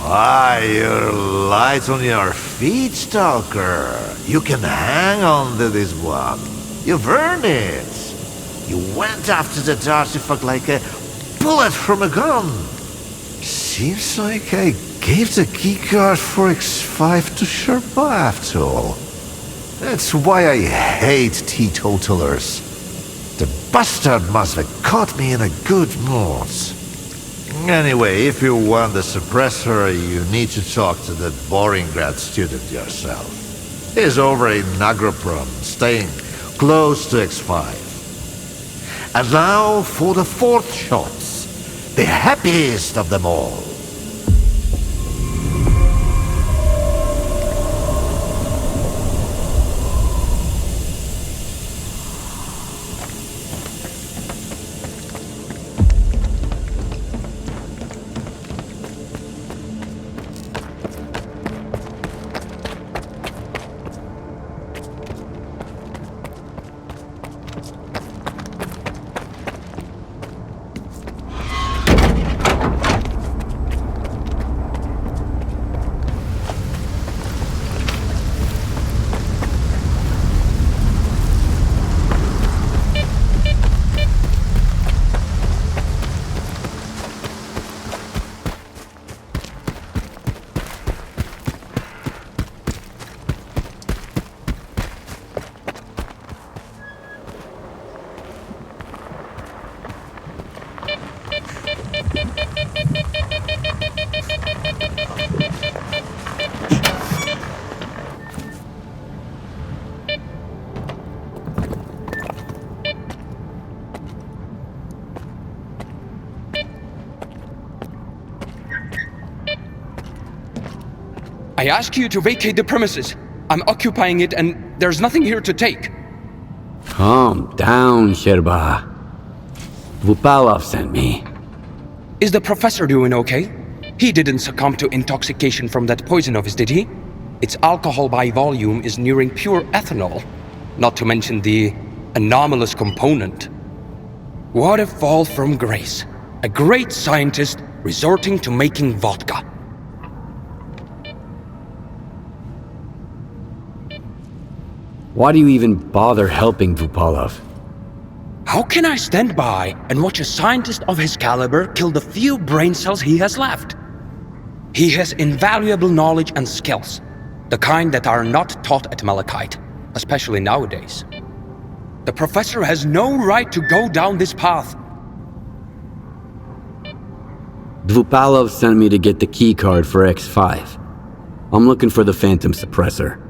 U: Ah, you're light on your feet, Stalker. You can hang on to this one. You've earned it. You went after that artifact like a bullet from a gun. Seems like I gave the keycard for X5 to Sherpa after all. That's why I hate teetotalers. The bastard must have caught me in a good mood. Anyway, if you want the suppressor, you need to talk to that boring grad student yourself. He's over in Agroprom, staying close to X5. And now for the fourth shots, the happiest of them all.
E: I ask you to vacate the premises. I'm occupying it and there's nothing here to take.
B: Calm down, Sherba. Vupalov sent me.
E: Is the professor doing okay? He didn't succumb to intoxication from that poison of his, did he? Its alcohol by volume is nearing pure ethanol, not to mention the anomalous component. What a fall from grace. A great scientist resorting to making vodka.
B: Why do you even bother helping Vupalov?
E: How can I stand by and watch a scientist of his caliber kill the few brain cells he has left? He has invaluable knowledge and skills, the kind that are not taught at Malachite, especially nowadays. The professor has no right to go down this path.
B: Vupalov sent me to get the keycard for X5. I'm looking for the Phantom Suppressor.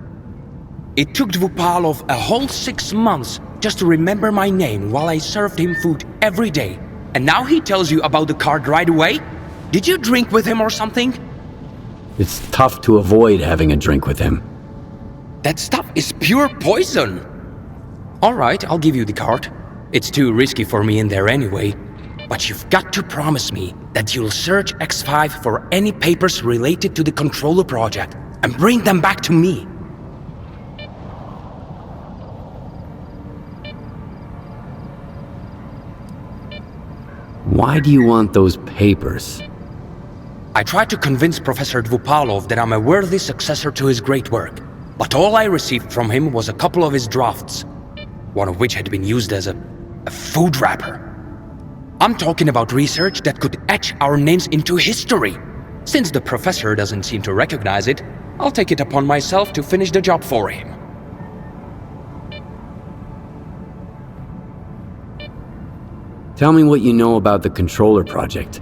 E: It took Dvupalov a whole 6 months just to remember my name while I served him food every day. And now he tells you about the card right away? Did you drink with him or something?
B: It's tough to avoid having a drink with him.
E: That stuff is pure poison! Alright, I'll give you the card. It's too risky for me in there anyway. But you've got to promise me that you'll search X5 for any papers related to the Controller project and bring them back to me.
B: Why do you want those papers?
E: I tried to convince Professor Dvupalov that I'm a worthy successor to his great work, but all I received from him was a couple of his drafts, one of which had been used as a food wrapper. I'm talking about research that could etch our names into history. Since the professor doesn't seem to recognize it, I'll take it upon myself to finish the job for him.
B: Tell me what you know about the Controller project.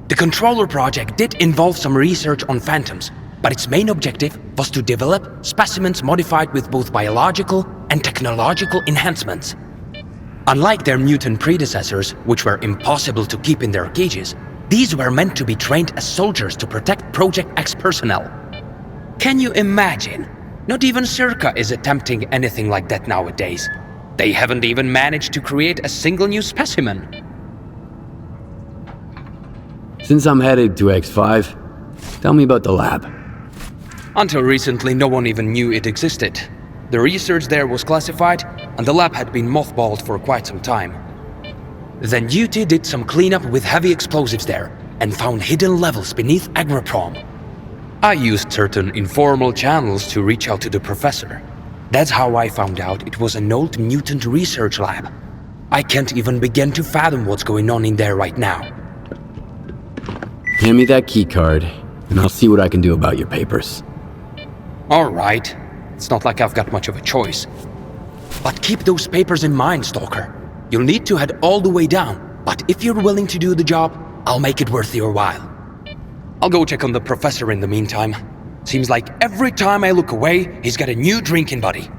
E: The Controller project did involve some research on phantoms, but its main objective was to develop specimens modified with both biological and technological enhancements. Unlike their mutant predecessors, which were impossible to keep in their cages, these were meant to be trained as soldiers to protect Project X personnel. Can you imagine? Not even C.H.O.R.K.E.R is attempting anything like that nowadays. They haven't even managed to create a single new specimen.
B: Since I'm headed to X5, tell me about the lab.
E: Until recently, no one even knew it existed. The research there was classified, and the lab had been mothballed for quite some time. Then Duty did some cleanup with heavy explosives there, and found hidden levels beneath Agroprom. I used certain informal channels to reach out to the professor. That's how I found out it was an old mutant research lab. I can't even begin to fathom what's going on in there right now.
B: Hand me that key card, and I'll see what I can do about your papers.
E: Alright. It's not like I've got much of a choice. But keep those papers in mind, Stalker. You'll need to head all the way down, but if you're willing to do the job, I'll make it worth your while. I'll go check on the professor in the meantime. Seems like every time I look away, he's got a new drinking buddy.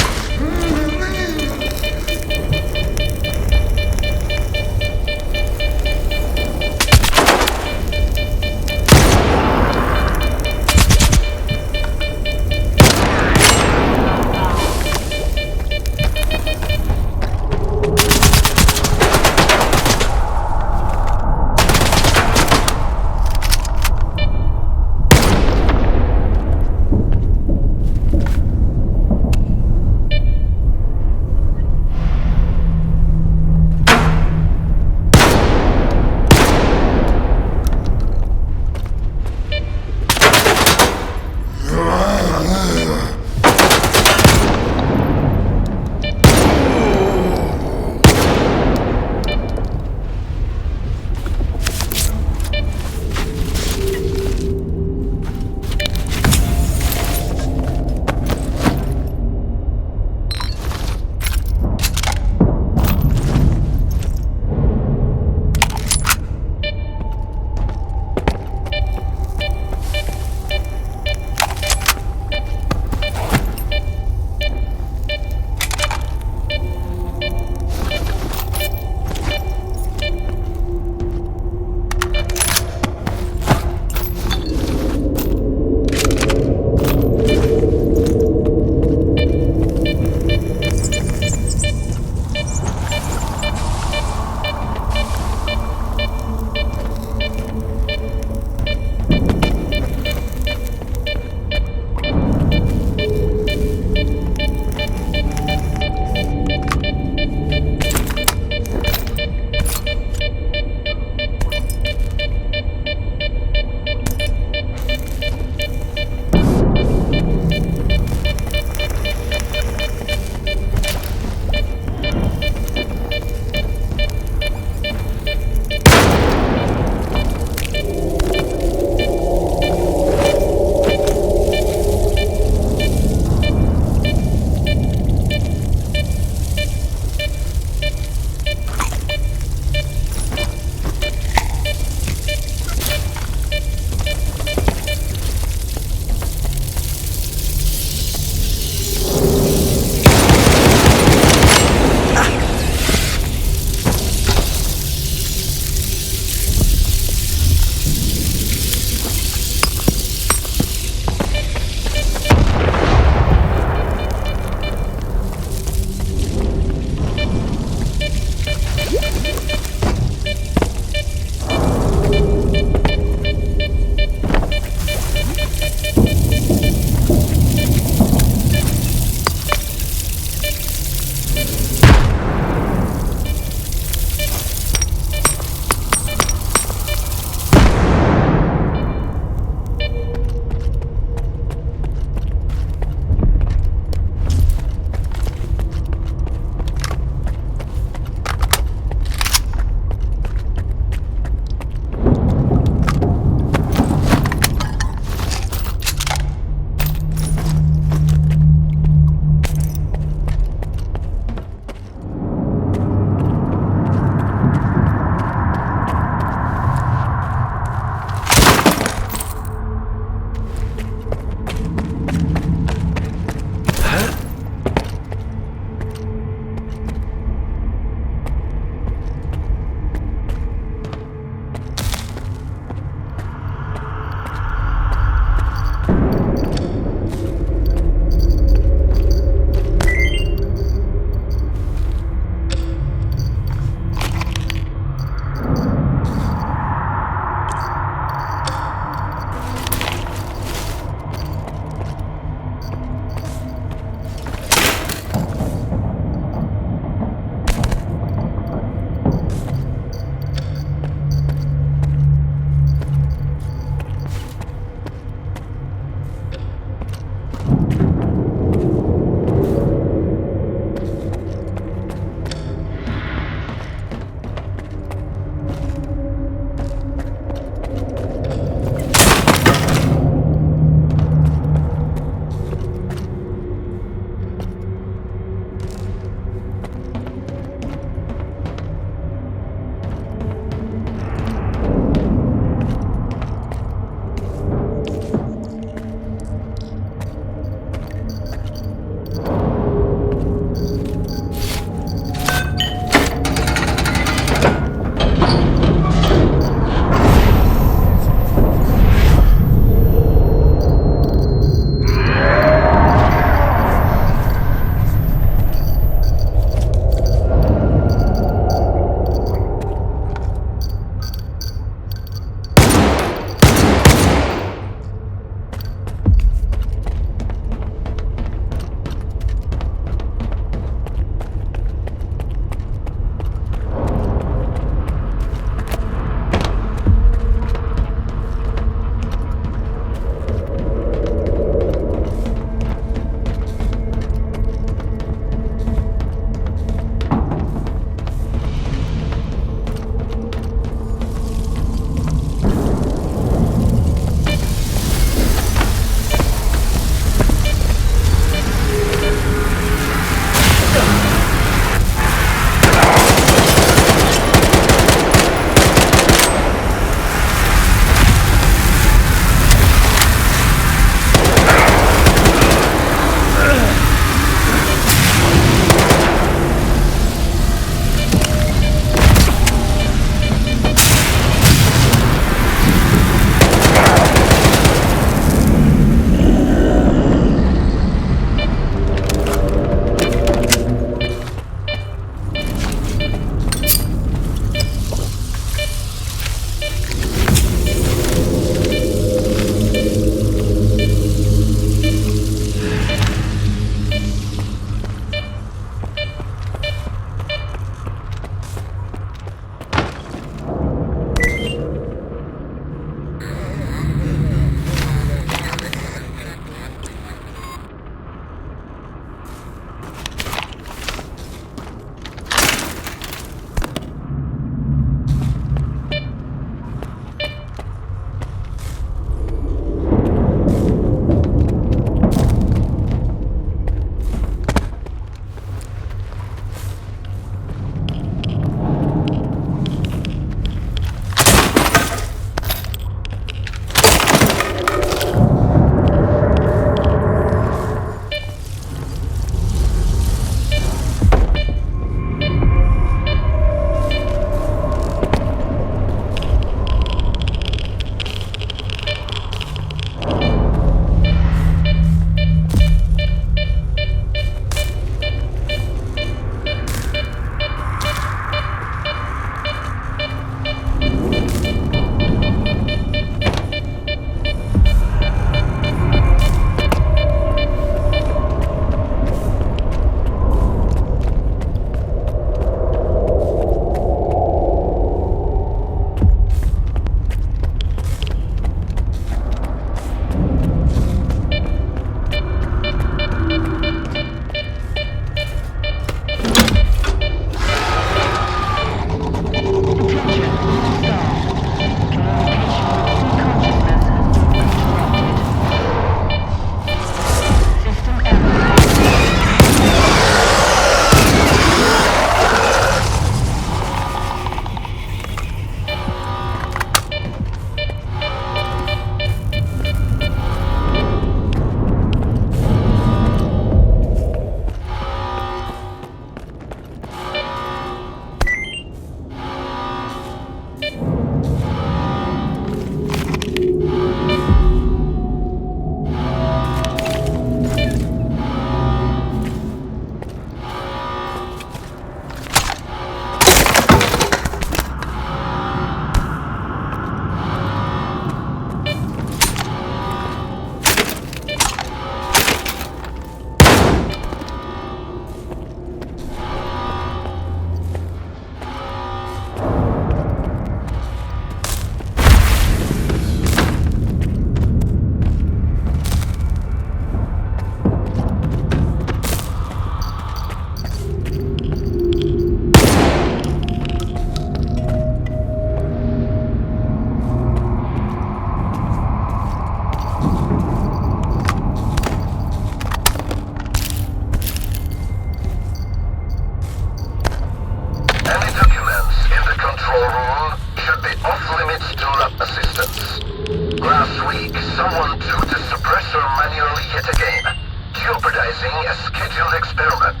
D: Organizing a scheduled experiment.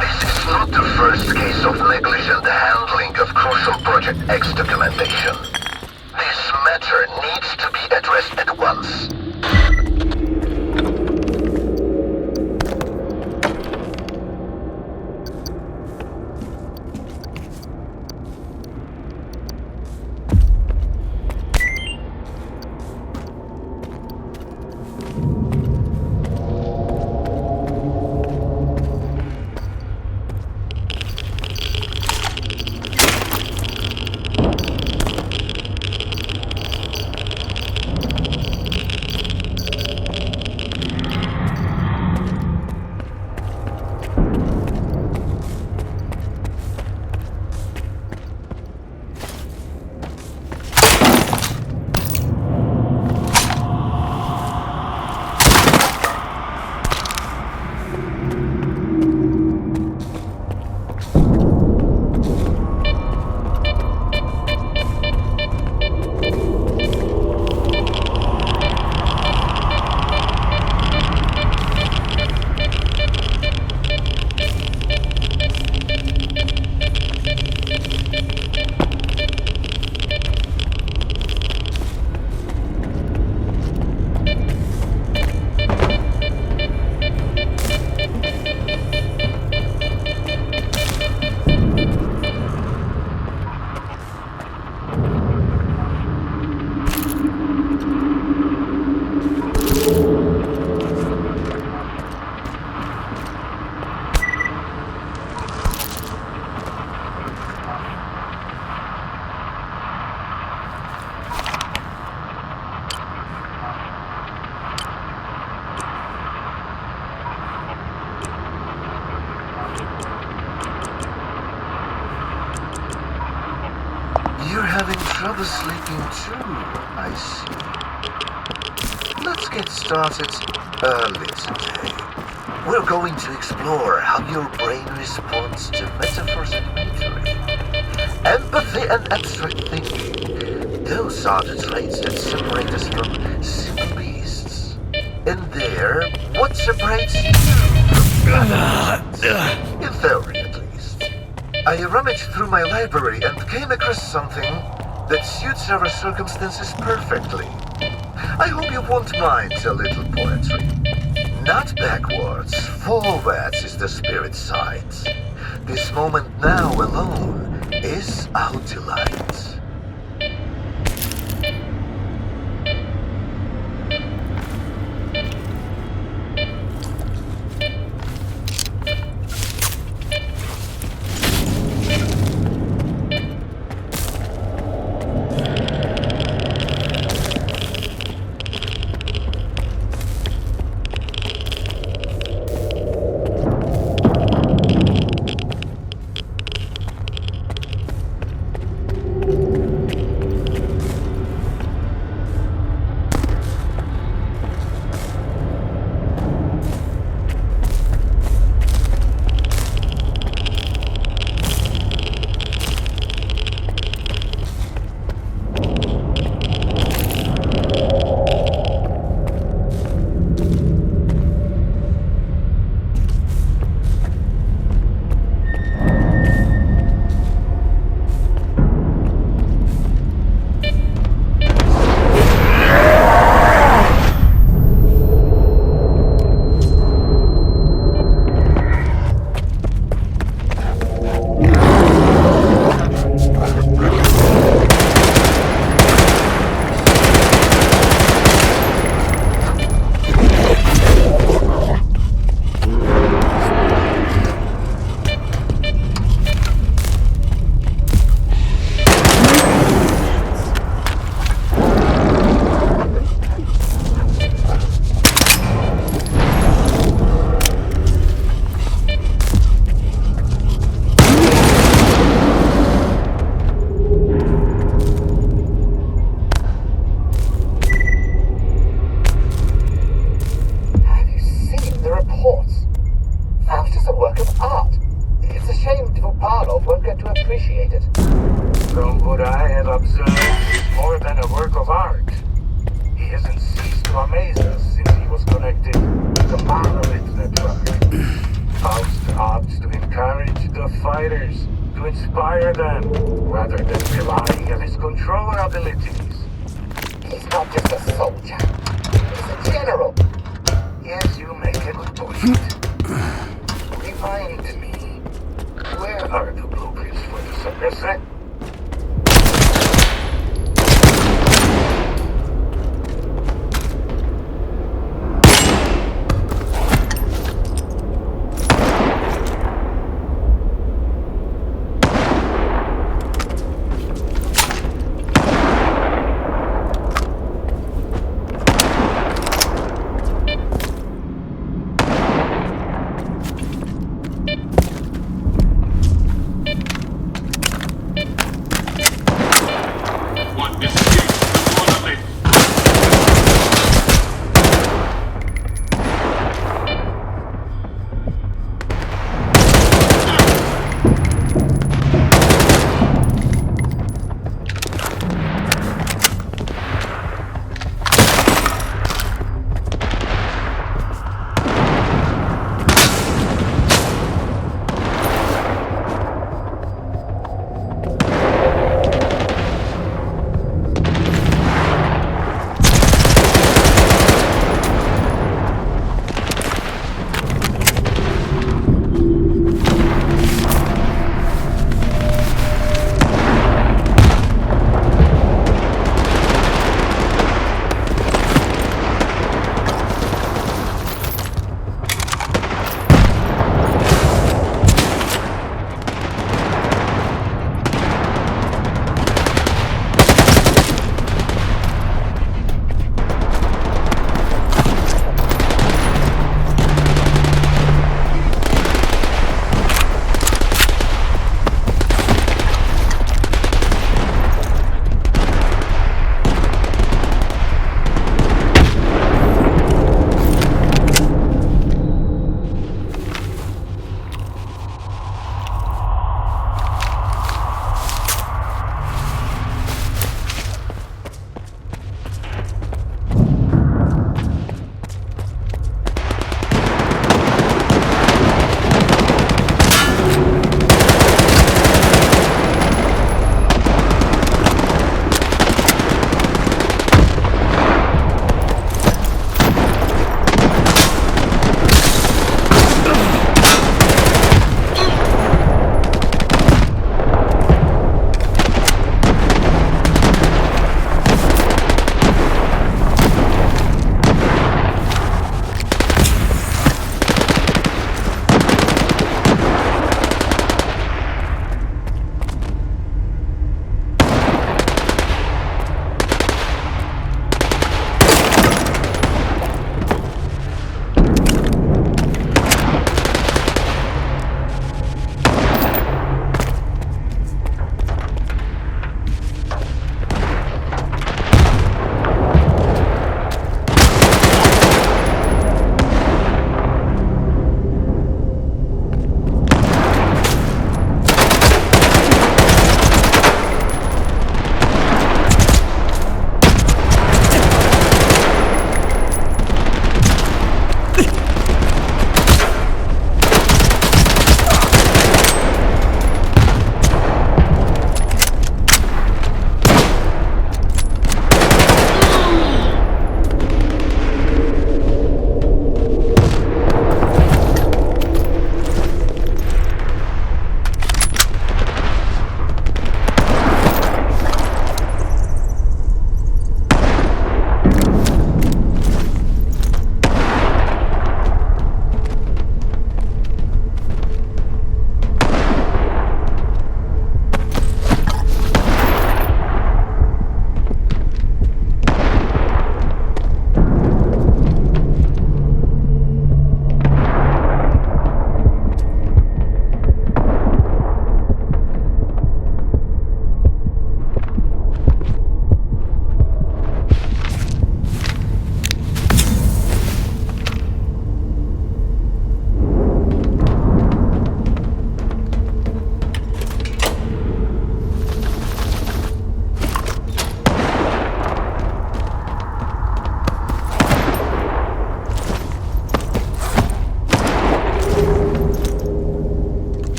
D: This is not the first case of negligent handling of crucial Project X documentation. This matter needs to be addressed at once.
V: You're having trouble sleeping too, I see. Let's get started early today. We're going to explore how your brain responds to metaphors and imagery. Empathy and abstract thinking. Those are the traits that separate us from simple beasts. And there, what separates you from gods? In theory, at least. I rummaged through my library and came across something that suits our circumstances perfectly. I hope you won't mind a little poetry. Not backwards, forwards is the spirit side. This moment now alone is our delight.
A: Hire them, rather than relying on his controller abilities.
G: He's not just a soldier. He's a general.
A: Yes, you make a good point. Remind me, where are the blueprints for the suppressor?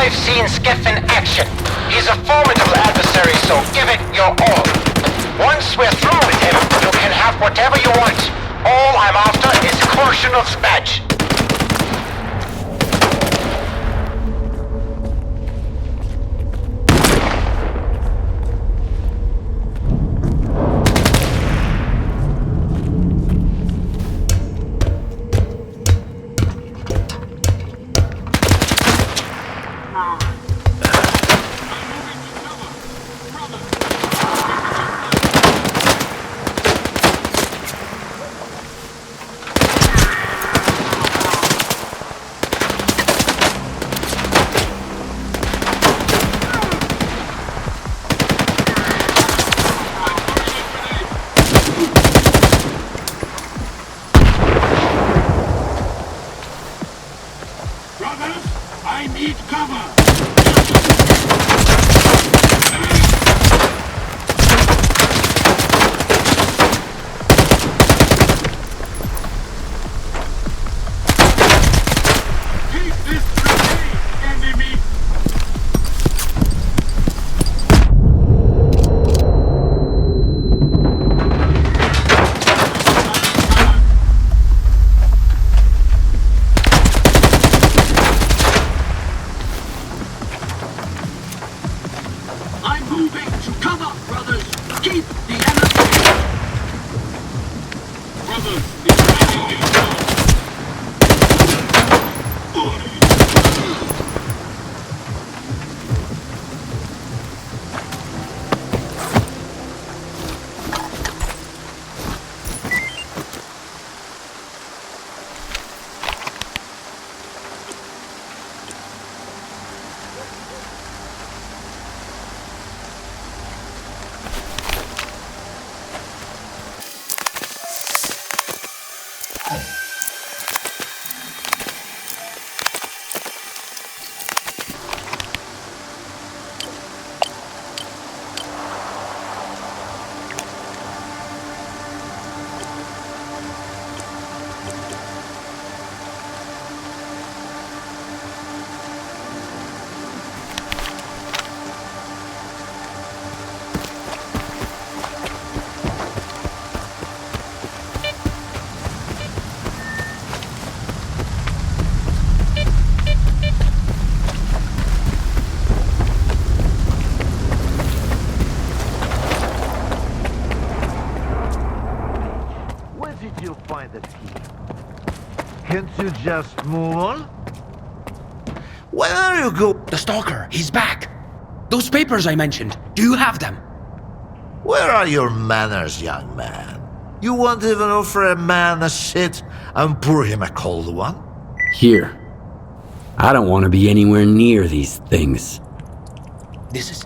F: we've seen Skiff in action. He's a formidable adversary, so give it your all. Once we're through with him, you can have whatever you want. All I'm after is Korshunov's badge.
U: Can't you just move on? Where are you go?
E: The Stalker, he's back. Those papers I mentioned, do you have them?
U: Where are your manners, young man? You won't even offer a man a shit and pour him a cold one?
B: Here. I don't want to be anywhere near these things.
E: This is...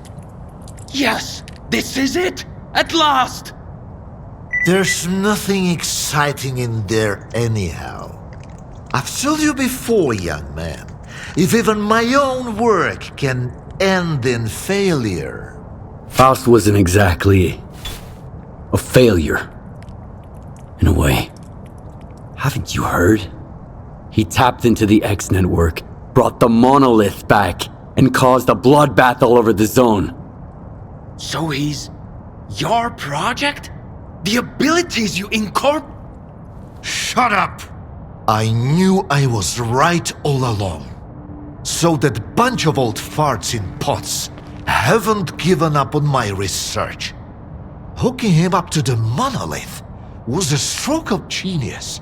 E: Yes! This is it! At last!
U: There's nothing exciting in there anyhow. I've told you before, young man, if even my own work can end in failure...
B: Faust wasn't exactly... a failure. In a way. Haven't you heard? He tapped into the X network, brought the monolith back, and caused a bloodbath all over the zone.
E: So he's... your project? The abilities you incorporate...
U: Shut up! I knew I was right all along. So that bunch of old farts in pots haven't given up on my research. Hooking him up to the monolith was a stroke of genius.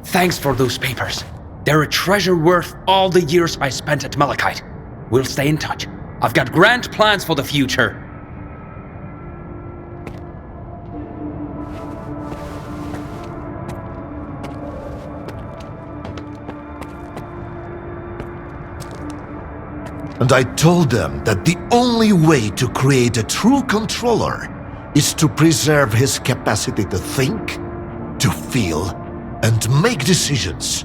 E: Thanks for those papers. They're a treasure worth all the years I spent at Malachite. We'll stay in touch. I've got grand plans for the future.
U: And I told them that the only way to create a true controller is to preserve his capacity to think, to feel, and make decisions.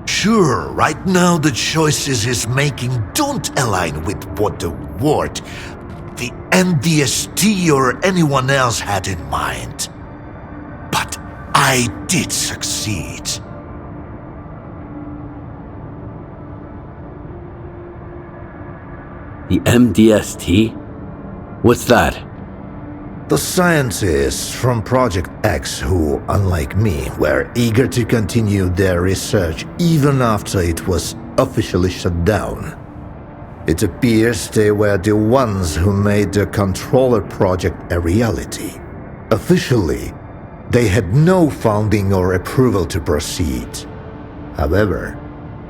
U: Sure, right now the choices he's making don't align with what the Ward, the NDST or anyone else had in mind. But I did succeed.
B: The MDST? What's that?
U: The scientists from Project X who, unlike me, were eager to continue their research even after it was officially shut down. It appears they were the ones who made the controller project a reality. Officially, they had no funding or approval to proceed. However,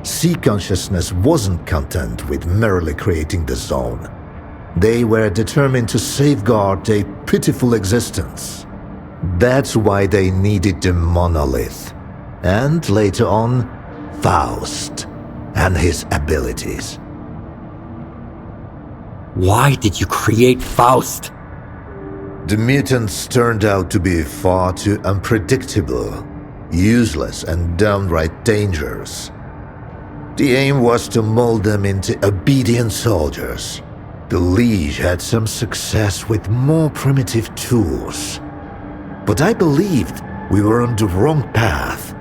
U: C-Consciousness wasn't content with merely creating the zone. They were determined to safeguard a pitiful existence. That's why they needed the monolith, and later on, Faust and his abilities.
B: Why did you create Faust?
U: The mutants turned out to be far too unpredictable, useless, and downright dangerous. The aim was to mold them into obedient soldiers. The Liege had some success with more primitive tools. But I believed we were on the wrong path.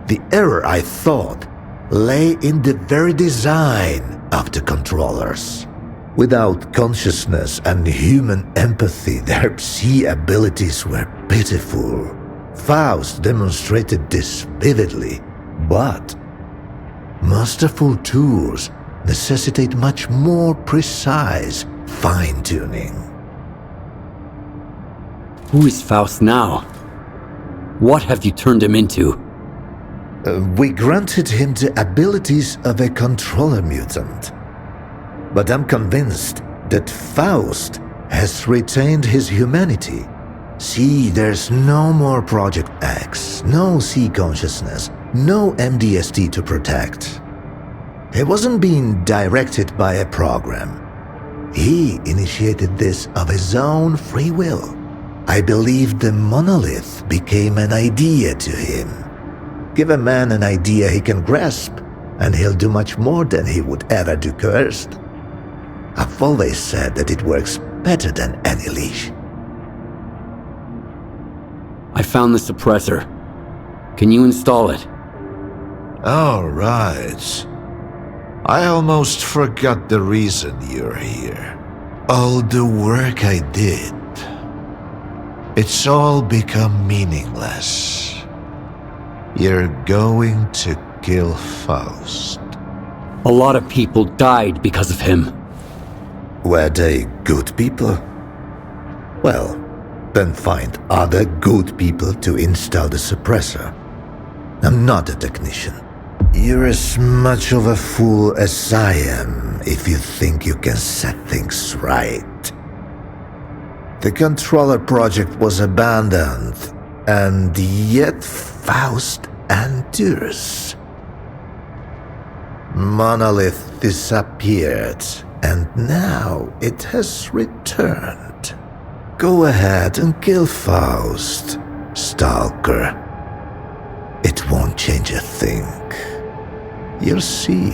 U: The error, I thought, lay in the very design of the controllers. Without consciousness and human empathy, their Psi abilities were pitiful. Faust demonstrated this vividly, but masterful tools necessitate much more precise fine-tuning.
B: Who is Faust now? What have you turned him into?
U: We granted him the abilities of a controller mutant. But I'm convinced that Faust has retained his humanity. See, there's no more Project X, no C-Consciousness, no MDST to protect. He wasn't being directed by a program. He initiated this of his own free will. I believe the monolith became an idea to him. Give a man an idea he can grasp, and he'll do much more than he would ever do cursed. I've always said that it works better than any leash.
B: I found the suppressor. Can you install it?
U: All right. I almost forgot the reason you're here. All the work I did. It's all become meaningless. You're going to kill Faust.
B: A lot of people died because of him.
U: Were they good people? Well, then find other good people to install the suppressor. I'm not a technician. You're as much of a fool as I am if you think you can set things right. The controller project was abandoned, and yet Faust endures. Monolith disappeared, and now it has returned. Go ahead and kill Faust, Stalker. It won't change a thing. You'll see.